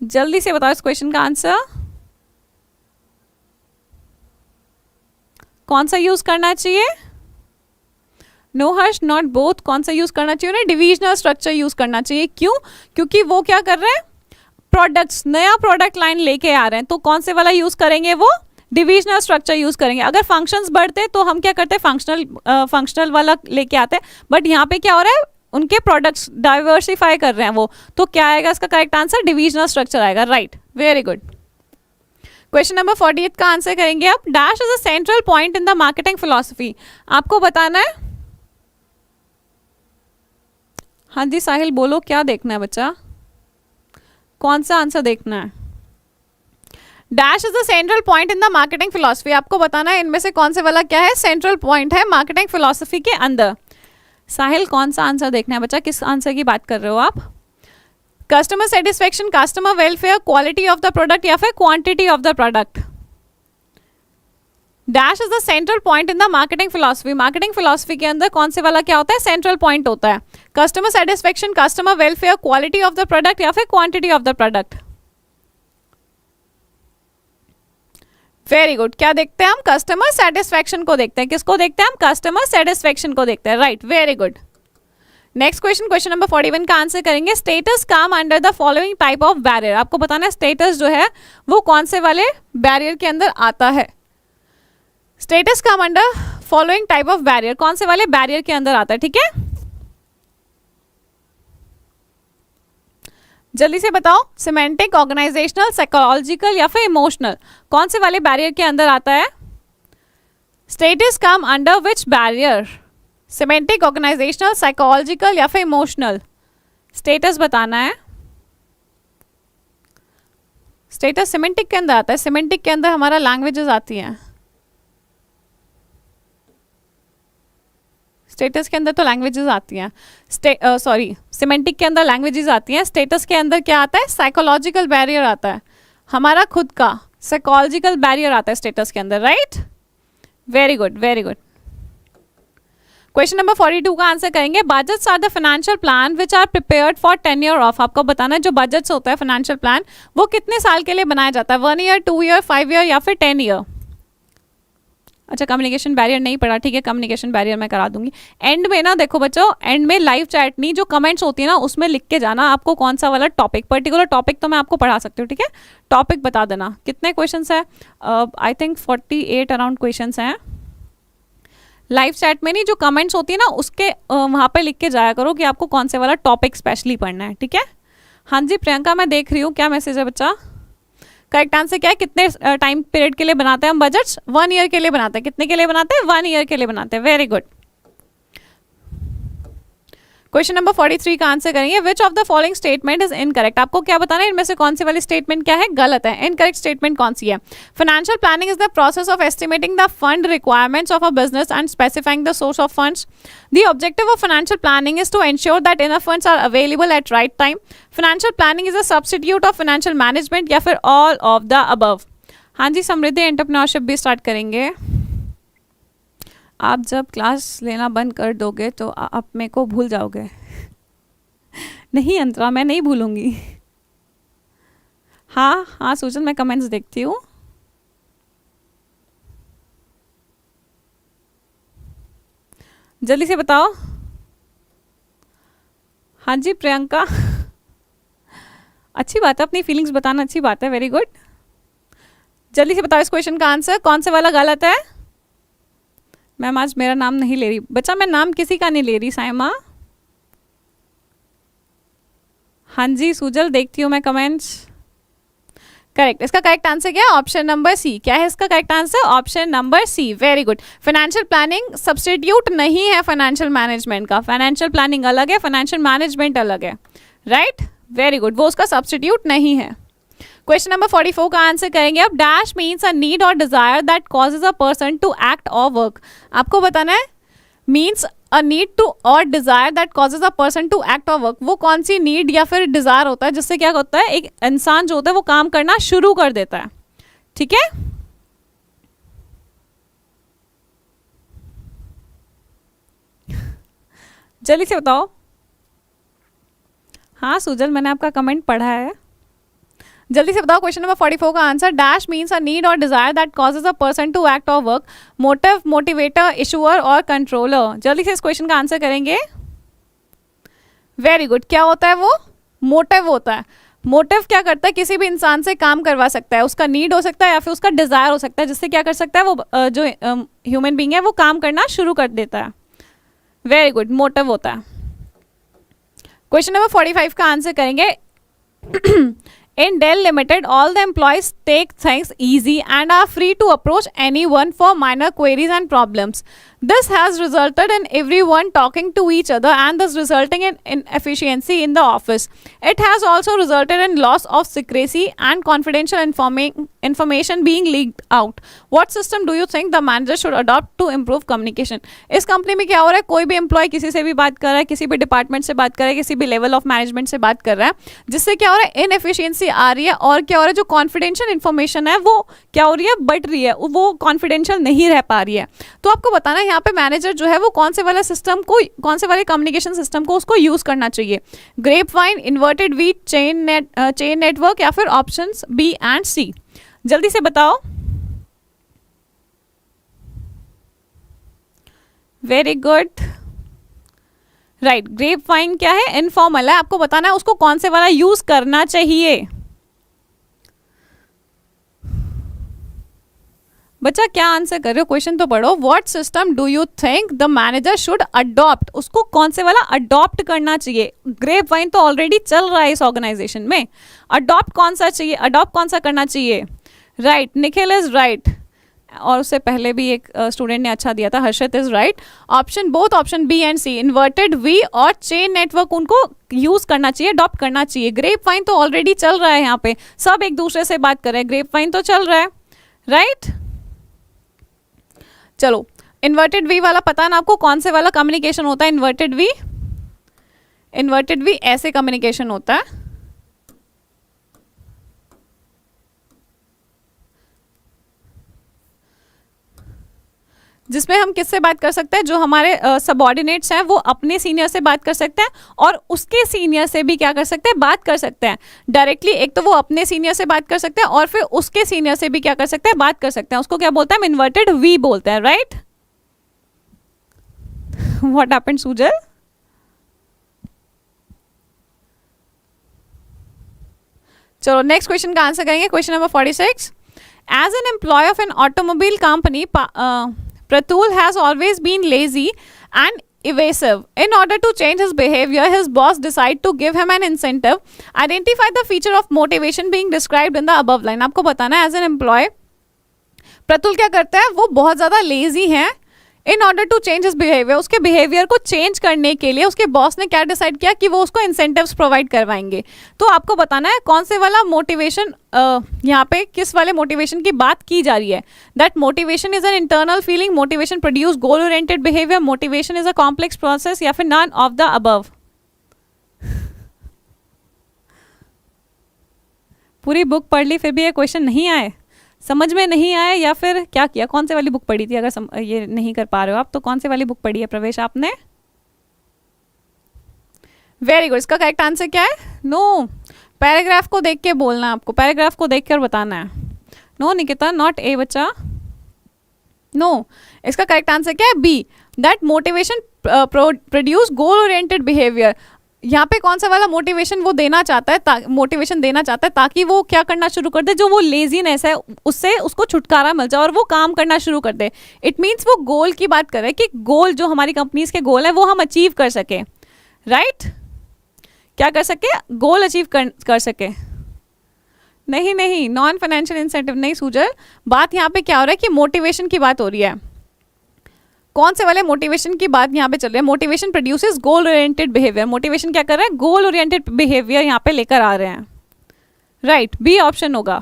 जल्दी से बताओ इस क्वेश्चन का आंसर। कौन सा यूज करना चाहिए, नो हर्ष, नॉट बोथ। कौन सा यूज करना चाहिए, उन्हें डिविजनल स्ट्रक्चर यूज करना चाहिए। क्यों, क्योंकि वो क्या कर रहे हैं, प्रोडक्ट्स, नया प्रोडक्ट लाइन लेके आ रहे हैं। तो कौन से वाला यूज करेंगे, वो डिविजनल स्ट्रक्चर यूज करेंगे। अगर फंक्शंस बढ़ते तो हम क्या करते हैं, फंक्शनल वाला लेके आते हैं। बट यहाँ पे क्या हो रहा है, उनके प्रोडक्ट्स डाइवर्सिफाई कर रहे हैं वो। तो क्या आएगा इसका करेक्ट आंसर, डिविजनल स्ट्रक्चर आएगा, right. Very good. Question number 48 का आंसर करेंगे आप। Dash is a central point in the marketing philosophy. आपको बताना है, हाँ जी साहिल बोलो, क्या देखना है बच्चा, कौन सा आंसर देखना है। Dash is the central point in the marketing philosophy. आपको बताना है इनमें से कौन से वाला क्या है, सेंट्रल पॉइंट है मार्केटिंग फिलॉसफी के अंदर। साहिल कौन सा आंसर देखना है बच्चा, किस आंसर की बात कर रहे हो आप। Customer satisfaction, customer welfare, quality of the product या फिर quantity of the product. Dash is the central point in the marketing philosophy. Marketing philosophy के अंदर कौन से वाला क्या होता है? सेंट्रल पॉइंट होता है। Customer satisfaction, customer welfare, quality of the product या फिर quantity of the product. Very good. क्या देखते हैं हम? कस्टमर सेटिस्फेक्शन को देखते हैं। किसको देखते हैं हम? कस्टमर सेटिस्फेक्शन को देखते हैं। Right, very good. Next question, question number 41 का आंसर करेंगे। Status come under the following type of barrier. आपको बताना है स्टेटस जो है वो कौन से वाले बैरियर के अंदर आता है। Status come under following type of barrier, कौन से वाले बैरियर के अंदर आता है? ठीक है, जल्दी से बताओ। सिमेंटिक, ऑर्गेनाइजेशनल, साइकोलॉजिकल या फिर इमोशनल, कौन से वाले बैरियर के अंदर आता है? Status come under which barrier? Semantic, organisational, psychological या फिर इमोशनल? स्टेटस बताना है। स्टेटस सिमेंटिक के अंदर आता है। सिमेंटिक के अंदर हमारा लैंग्वेजेस आती हैं। स्टेटस के अंदर तो लैंग्वेजेस आती हैं। सॉरी, सिमेंटिक के अंदर लैंग्वेजेस आती हैं। स्टेटस के अंदर क्या आता है? साइकोलॉजिकल बैरियर आता है, हमारा खुद का साइकोलॉजिकल बैरियर आता है स्टेटस के अंदर। Right, very good, very good. Question number 42 का आंसर करेंगे। Budgets are the financial plan which are prepared for tenure of. आपको बताना है जो बजट्स होता है फाइनेंशियल प्लान वो कितने साल के लिए बनाया जाता है? 1 ईयर, 2 ईयर, 5 ईयर या फिर 10 ईयर? अच्छा, कम्युनिकेशन बैरियर नहीं पड़ा, ठीक है, कम्युनिकेशन बैरियर मैं करा दूंगी। एंड में ना देखो बच्चों, एंड में लाइव चैट नहीं, जो कमेंट्स होती है ना उसमें लिख के जाना आपको कौन सा वाला टॉपिक, पर्टिकुलर टॉपिक तो मैं आपको पढ़ा सकती हूँ। ठीक है, टॉपिक बता देना। कितने क्वेश्चंस है? आई थिंक 48 अराउंड क्वेश्चंस हैं। लाइव चैट में नहीं, जो कमेंट्स होती है ना उसके वहाँ पे लिख के जाया करो कि आपको कौन से वाला टॉपिक स्पेशली पढ़ना है। ठीक है, हाँ जी प्रियंका, मैं देख रही हूँ क्या मैसेज है बच्चा। करेक्ट आंसर क्या है? कितने टाइम पीरियड के लिए बनाते हैं हम बजट्स? 1 ईयर के लिए बनाते हैं। कितने के लिए बनाते हैं? 1 ईयर के लिए बनाते हैं। Very good. क्वेश्चन नंबर 43 का आंसर करेंगे। विच of the following statement is incorrect. आपको क्या बताना है? इनमें से कौन सी वाली स्टेटमेंट क्या है? गलत है। इनकरेक्ट स्टेटमेंट कौन सी है? Financial planning is the process of estimating the fund requirements of a business and specifying the source of funds. The objective of financial planning is to ensure that enough funds are available at right time. Financial planning is a substitute of financial management या फिर all of the above. हाँ जी, समृद्धि entrepreneurship भी start करेंगे। आप जब class लेना बंद कर दोगे तो आप मेरे को भूल जाओगे। नहीं अंतरा, मैं नहीं भूलूंगी। हाँ हाँ सूजन, मैं कमेंट्स देखती हूँ। जल्दी से बताओ। हाँ जी प्रियंका, अच्छी बात है, अपनी फीलिंग्स बताना अच्छी बात है। Very good. जल्दी से बताओ इस क्वेश्चन का आंसर कौन से वाला गलत है? मैम आज मेरा नाम नहीं ले रही बच्चा, मैं नाम किसी का नहीं ले रही सायमा। हाँ जी सुजल, देखती हूँ मैं कमेंट्स। करेक्ट, इसका करेक्ट आंसर क्या है? Option number C. क्या है इसका correct answer? Option number C. Very good. Financial planning substitute नहीं है फाइनेंशियल मैनेजमेंट का। फाइनेंशियल प्लानिंग अलग है, फाइनेंशियल मैनेजमेंट अलग है। राइट, वेरी गुड, वो उसका सब्स्टिट्यूट नहीं है। क्वेश्चन नंबर 44 का आंसर करेंगे अब। डैश मीन्स अ नीड और desire that causes a person to act और वर्क। आपको बताना है means a need to or desire that causes a person to act और वर्क। वो कौन सी नीड या फिर डिजायर होता है जिससे क्या होता है, एक इंसान जो होता है वो काम करना शुरू कर देता है। ठीक है, जल्दी से बताओ। हाँ सुजल, मैंने आपका कमेंट पढ़ा है। जल्दी से बताओ क्वेश्चन नंबर 44 का answer. Dash means a need और desire that causes a person to act और वर्क। मोटिव, मोटिवेटर, इशूअर और कंट्रोलर। जल्दी से इस क्वेश्चन का आंसर करेंगे। Very good. क्या होता है वो? मोटिव होता है। मोटिव क्या करता है? किसी भी इंसान से काम करवा सकता है। उसका नीड हो सकता है या फिर उसका डिजायर हो सकता है, जिससे क्या कर सकता है वो जो ह्यूमन बीइंग है वो काम करना शुरू कर देता है। वेरी गुड, मोटिव होता है। क्वेश्चन नंबर 45 का आंसर करेंगे। In Dell Limited, all the employees take things easy and are free to approach anyone for minor queries and problems. This has resulted in everyone talking to each other and thus resulting in inefficiency in the office. It has also resulted in loss of secrecy and confidential information being leaked out. What system do you think the manager should adopt to improve communication? इस company में क्या हो रहा है, कोई भी employ किसी से भी बात कर रहा है, किसी भी डिपार्टमेंट से बात कर रहा है, किसी भी लेवल ऑफ मैनेजमेंट से बात कर रहा है, जिससे क्या हो रहा है, इनएफिशिएंसी आ रही है और क्या हो रहा है, जो कॉन्फिडेंशियल इन्फॉर्मेशन है वो क्या हो रही है, बढ़ रही है, वो कॉन्फिडेंशियल नहीं रह पा रही है. तो आपको बताना है यहाँ पे मैनेजर जो है वो कौन से वाले सिस्टम को, कौन से वाले कम्युनिकेशन सिस्टम को उसको यूज करना चाहिए. Grapevine, inverted V, chain network या फिर ऑप्शंस बी एंड सी. जल्दी से बताओ. Very good. Right, grapevine क्या है, इनफॉर्मल है. आपको बताना है उसको कौन से वाला यूज करना चाहिए. बच्चा क्या आंसर कर रहे हो, क्वेश्चन तो पढ़ो. What system do you think the manager should adopt, उसको कौन से वाला अडॉप्ट करना चाहिए. ग्रेप वाइन तो ऑलरेडी चल रहा है इस ऑर्गेनाइजेशन में, अडॉप्ट कौन सा चाहिए, अडॉप्ट कौन सा करना चाहिए. Right, Nikhil is right. और उससे पहले भी एक स्टूडेंट ने अच्छा दिया था, Harshit is right. Option both option B and C, inverted V और चेन नेटवर्क, उनको यूज करना चाहिए, अडॉप्ट करना चाहिए. ग्रेप वाइन तो ऑलरेडी चल रहा है, यहाँ पे सब एक दूसरे से बात कर रहे हैं, ग्रेप वाइन तो चल रहा है. राइट, चलो. इन्वर्टेड वी वाला पता ना आपको कौन से वाला कम्युनिकेशन होता है. इन्वर्टेड वी, इन्वर्टेड वी ऐसे कम्युनिकेशन होता है. जिसमें हम किससे बात कर सकते हैं, जो हमारे सबऑर्डिनेट्स हैं वो अपने सीनियर से बात कर सकते हैं और उसके सीनियर से भी क्या कर सकते हैं, बात कर सकते हैं डायरेक्टली. एक तो वो अपने सीनियर से बात कर सकते हैं और फिर उसके सीनियर से भी क्या कर सकते हैं, बात कर सकते हैं. उसको क्या बोलते हैं, हम इन्वर्टेड वी बोलते हैं. Right, what happened Sujal. चलो नेक्स्ट क्वेश्चन का आंसर करेंगे. Question number 46. As an employee of an automobile company, Pratul has always been lazy and evasive. In order to change his behavior, his boss decided to give him an incentive. Identify the feature of motivation being described in the above line. आपको बताना है as an employ Pratul क्या करता है, वो बहुत ज़्यादा lazy है. In order to change his behaviour, उसके बिहेवियर को चेंज करने के लिए उसके बॉस ने क्या डिसाइड किया कि वो उसको इंसेंटिव्स प्रोवाइड करवाएंगे. तो आपको बताना है कौन से वाला मोटिवेशन, यहाँ पे किस वाले मोटिवेशन की बात की जा रही है. That motivation is an internal feeling, motivation produce goal oriented behaviour, motivation is a complex process या फिर नन ऑफ द अबव. पूरी बुक पढ़ ली फिर भी ये क्वेश्चन नहीं आए, समझ में नहीं आया, या फिर क्या किया, कौन से वाली बुक पढ़ी थी. अगर ये नहीं कर पा रहे हो आप तो कौन से वाली बुक पढ़ी है प्रवेश आपने. Very good. इसका करेक्ट आंसर क्या है, नो. पैराग्राफ को देख के बोलना है आपको, पैराग्राफ को देख कर बताना है. नो निकिता, नॉट ए बच्चा, नो. इसका करेक्ट आंसर क्या है, B. That motivation produce goal oriented behaviour. यहाँ पे कौन सा वाला मोटिवेशन वो देना चाहता है, मोटिवेशन देना चाहता है ताकि वो क्या करना शुरू कर दे, जो वो लेजीनेस है उससे उसको छुटकारा मिल जाए और वो काम करना शुरू कर दे. इट मीन्स वो गोल की बात कर रहे हैं कि गोल जो हमारी कंपनीज के गोल है वो हम अचीव कर सके. राइट, क्या कर सके, गोल अचीव कर सके. नहीं नहीं, नॉन फाइनेंशियल इंसेंटिव नहीं सुजल. बात यहाँ पे क्या हो रहा है कि मोटिवेशन की बात हो रही है. कौन से वाले मोटिवेशन की बात यहाँ पे चल रही है. मोटिवेशन प्रोड्यूसेस गोल ओरिएंटेड बिहेवियर. मोटिवेशन क्या कर रहा है, गोल ओरिएंटेड बिहेवियर यहाँ पे लेकर आ रहे हैं. राइट, बी ऑप्शन होगा.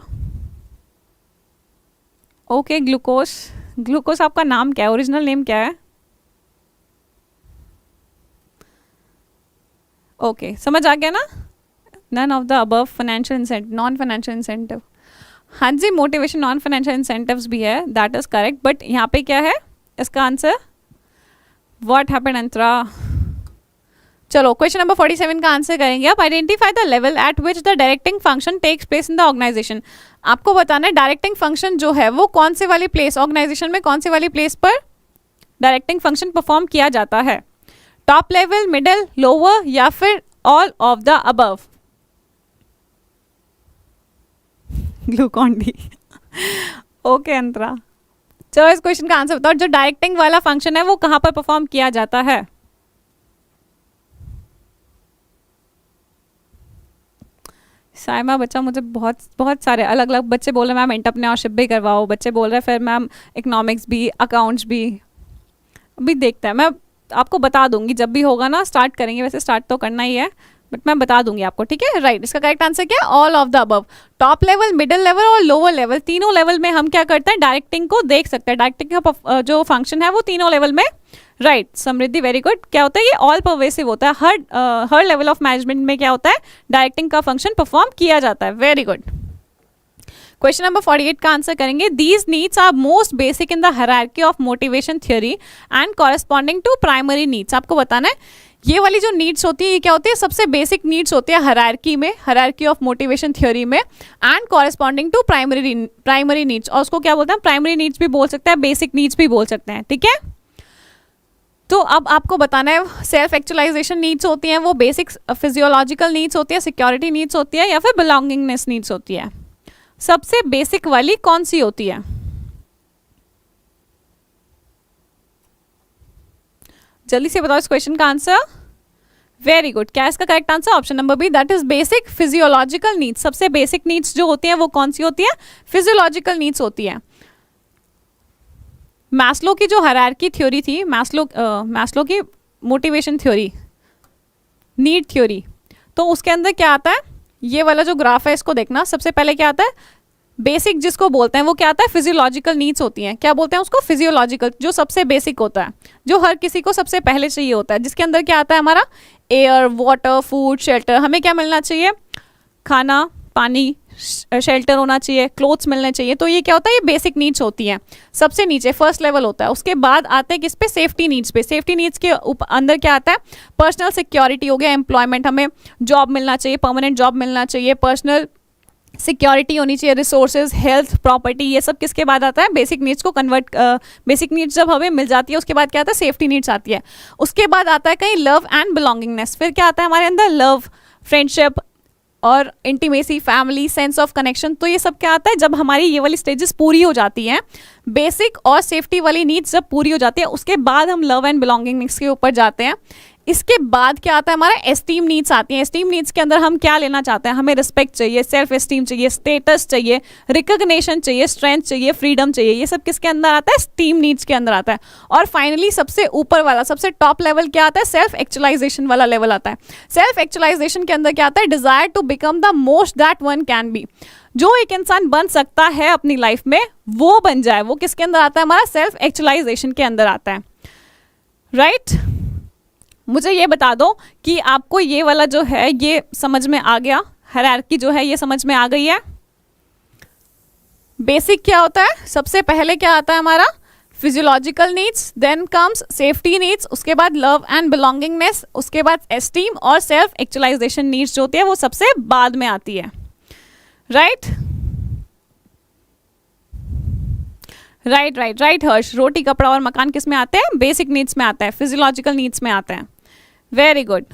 Okay, glucose. ग्लूकोज आपका नाम क्या है, ओरिजिनल नेम क्या है. ओके, समझ आ गया ना. None of the above financial incentive, non financial incentive. हाँ जी, मोटिवेशन नॉन फाइनेंशियल इंसेंटिव्स भी है, दैट इज करेक्ट. बट यहाँ पे क्या है इसका आंसर, व्हाट हैपेंड अंतरा. चलो क्वेश्चन नंबर 47 का आंसर करेंगे आप. Identify the level at which the directing function takes place in the organisation. आपको बताना है डायरेक्टिंग फंक्शन जो है वो कौन से वाली प्लेस, ऑर्गेनाइजेशन में कौन से वाली प्लेस पर डायरेक्टिंग फंक्शन परफॉर्म किया जाता है. टॉप लेवल, मिडिल, लोअर या फिर all of the above. Glucon D. Okay Antara, चलो इस क्वेश्चन का आंसर बताओ. जो डायरेक्टिंग वाला फंक्शन है वो कहाँ पर परफॉर्म किया जाता है. साइमा बच्चा, मुझे बहुत बहुत सारे अलग अलग बच्चे बोल रहे हैं मैम एंटरप्रेन्योरशिप भी करवाओ, बच्चे बोल रहे हैं फिर मैम इकोनॉमिक्स भी, अकाउंट्स भी. अभी देखते हैं, मैं आपको बता दूंगी जब भी होगा ना, स्टार्ट करेंगे, वैसे स्टार्ट तो करना ही है बट मैं बता दूंगी आपको, ठीक है। राइट, इसका करेक्ट आंसर क्या है? All of the above. Top level, middle level और लोअर लेवल, तीनों लेवल में हम क्या करते हैं, डायरेक्टिंग को देख सकते हैं। डायरेक्टिंग का जो फंक्शन है वो तीनों लेवल में, राइट समृद्धि वेरी गुड। क्या होता है, ये ऑल परवेसिव होता है, हर लेवल ऑफ मैनेजमेंट में क्या होता है, डायरेक्टिंग का फंक्शन परफॉर्म किया जाता है। Very good. क्वेश्चन नंबर 48 का आंसर करेंगे। These needs are most basic in the hierarchy of motivation theory and corresponding to primary needs. आपको बताना है ये वाली जो नीड्स होती है ये क्या होती है, सबसे बेसिक नीड्स होती है हायरार्की में, हायरार्की ऑफ मोटिवेशन थ्योरी में, and corresponding to primary needs. और उसको क्या बोलते हैं, प्राइमरी नीड्स भी बोल सकते हैं, बेसिक नीड्स भी बोल सकते हैं, ठीक है। तो अब आपको बताना है सेल्फ एक्चुअलाइजेशन नीड्स होती हैं वो बेसिक फिजियोलॉजिकल नीड्स होती है, सिक्योरिटी नीड्स होती है, या फिर बिलोंगिंगनेस नीड्स होती है। सबसे बेसिक वाली कौन सी होती है? जल्दी से बताओ इस क्वेश्चन का आंसर। Very good. क्या इसका correct answer? Option number B, that is basic physiological needs. सबसे बेसिक नीड्स जो होती हैं वो कौन सी होती है? फिजियोलॉजिकल नीड्स होती है। मैस्लो की जो हायरार्की थ्योरी थी, मैस्लो की मोटिवेशन थ्योरी, नीड थ्योरी, तो उसके अंदर क्या आता है, ये वाला जो ग्राफ है इसको देखना। सबसे पहले क्या आता है, बेसिक जिसको बोलते हैं वो क्या आता है, फिजियोलॉजिकल नीड्स होती हैं। क्या बोलते हैं उसको? फिजियोलॉजिकल, जो सबसे बेसिक होता है, जो हर किसी को सबसे पहले चाहिए होता है, जिसके अंदर क्या आता है हमारा एयर, वाटर, फूड, शेल्टर। हमें क्या मिलना चाहिए? खाना, पानी, शेल्टर होना चाहिए, क्लोथ्स मिलने चाहिए। तो ये क्या होता है, ये बेसिक नीड्स होती हैं, सबसे नीचे फर्स्ट लेवल होता है। उसके बाद आते हैं किस पे? सेफ्टी नीड्स पे। सेफ्टी नीड्स के अंदर क्या आता है? पर्सनल सिक्योरिटी हो गया, एम्प्लॉयमेंट, हमें जॉब मिलना चाहिए, परमानेंट जॉब मिलना चाहिए, पर्सनल सिक्योरिटी होनी चाहिए, रिसोर्सेज, हेल्थ, प्रॉपर्टी, ये सब किसके बाद आता है? बेसिक नीड्स को कन्वर्ट, बेसिक नीड्स जब हमें मिल जाती है उसके बाद क्या आता है? सेफ्टी नीड्स आती है। उसके बाद आता है कहीं लव एंड बिलोंगिंगनेस। फिर क्या आता है हमारे अंदर? लव, फ्रेंडशिप और intimacy, family, sense of connection. तो ये सब क्या आता है जब हमारी ये वाली स्टेजेस पूरी हो जाती हैं, बेसिक और सेफ्टी वाली नीड्स जब पूरी हो जाती है, उसके बाद हम लव एंड बिलोंगिंगनेस के ऊपर जाते हैं। इसके बाद क्या आता है हमारा? एस्टीम नीड्स आती हैं। एस्टीम नीड्स के अंदर हम क्या लेना चाहते हैं? हमें रिस्पेक्ट चाहिए, सेल्फ एस्टीम चाहिए, स्टेटस चाहिए, रिकग्निशन चाहिए, स्ट्रेंथ चाहिए, फ्रीडम चाहिए। ये सब किसके अंदर आता है? एस्टीम नीड्स के अंदर आता है। और फाइनली सबसे ऊपर वाला, सबसे टॉप लेवल क्या आता है? सेल्फ एक्चुअलाइजेशन वाला लेवल आता है। सेल्फ एक्चुअलाइजेशन के अंदर क्या आता है? Desire to become the most that one can be. जो एक इंसान बन सकता है अपनी लाइफ में वो बन जाए, वो किसके अंदर आता है? हमारा सेल्फ एक्चुअलाइजेशन के अंदर आता है, राइट। मुझे ये बता दो कि आपको ये वाला जो है ये समझ में आ गया, हायरार्की जो है ये समझ में आ गई है। बेसिक क्या होता है? सबसे पहले क्या आता है हमारा? Physiological needs, then comes safety needs, उसके बाद लव एंड बिलोंगिंगनेस, उसके बाद एस्टीम और सेल्फ एक्चुअलाइजेशन नीड्स जो होती है वो सबसे बाद में आती है, राइट। राइट राइट राइट हर्ष। रोटी, कपड़ा और मकान किस में आते हैं? बेसिक नीड्स में आता है, फिजियोलॉजिकल नीड्स में आते हैं। Very good.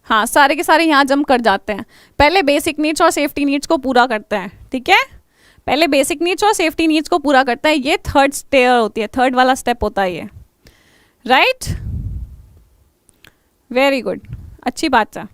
हाँ, सारे के सारे यहाँ जम कर जाते हैं। पहले बेसिक नीड्स और सेफ्टी नीड्स को पूरा करते हैं, ठीक है। पहले बेसिक नीड्स और सेफ्टी नीड्स को पूरा करता है, ये थर्ड स्टेयर होती है, थर्ड वाला स्टेप होता है ये, राइट। वेरी गुड, अच्छी बात है।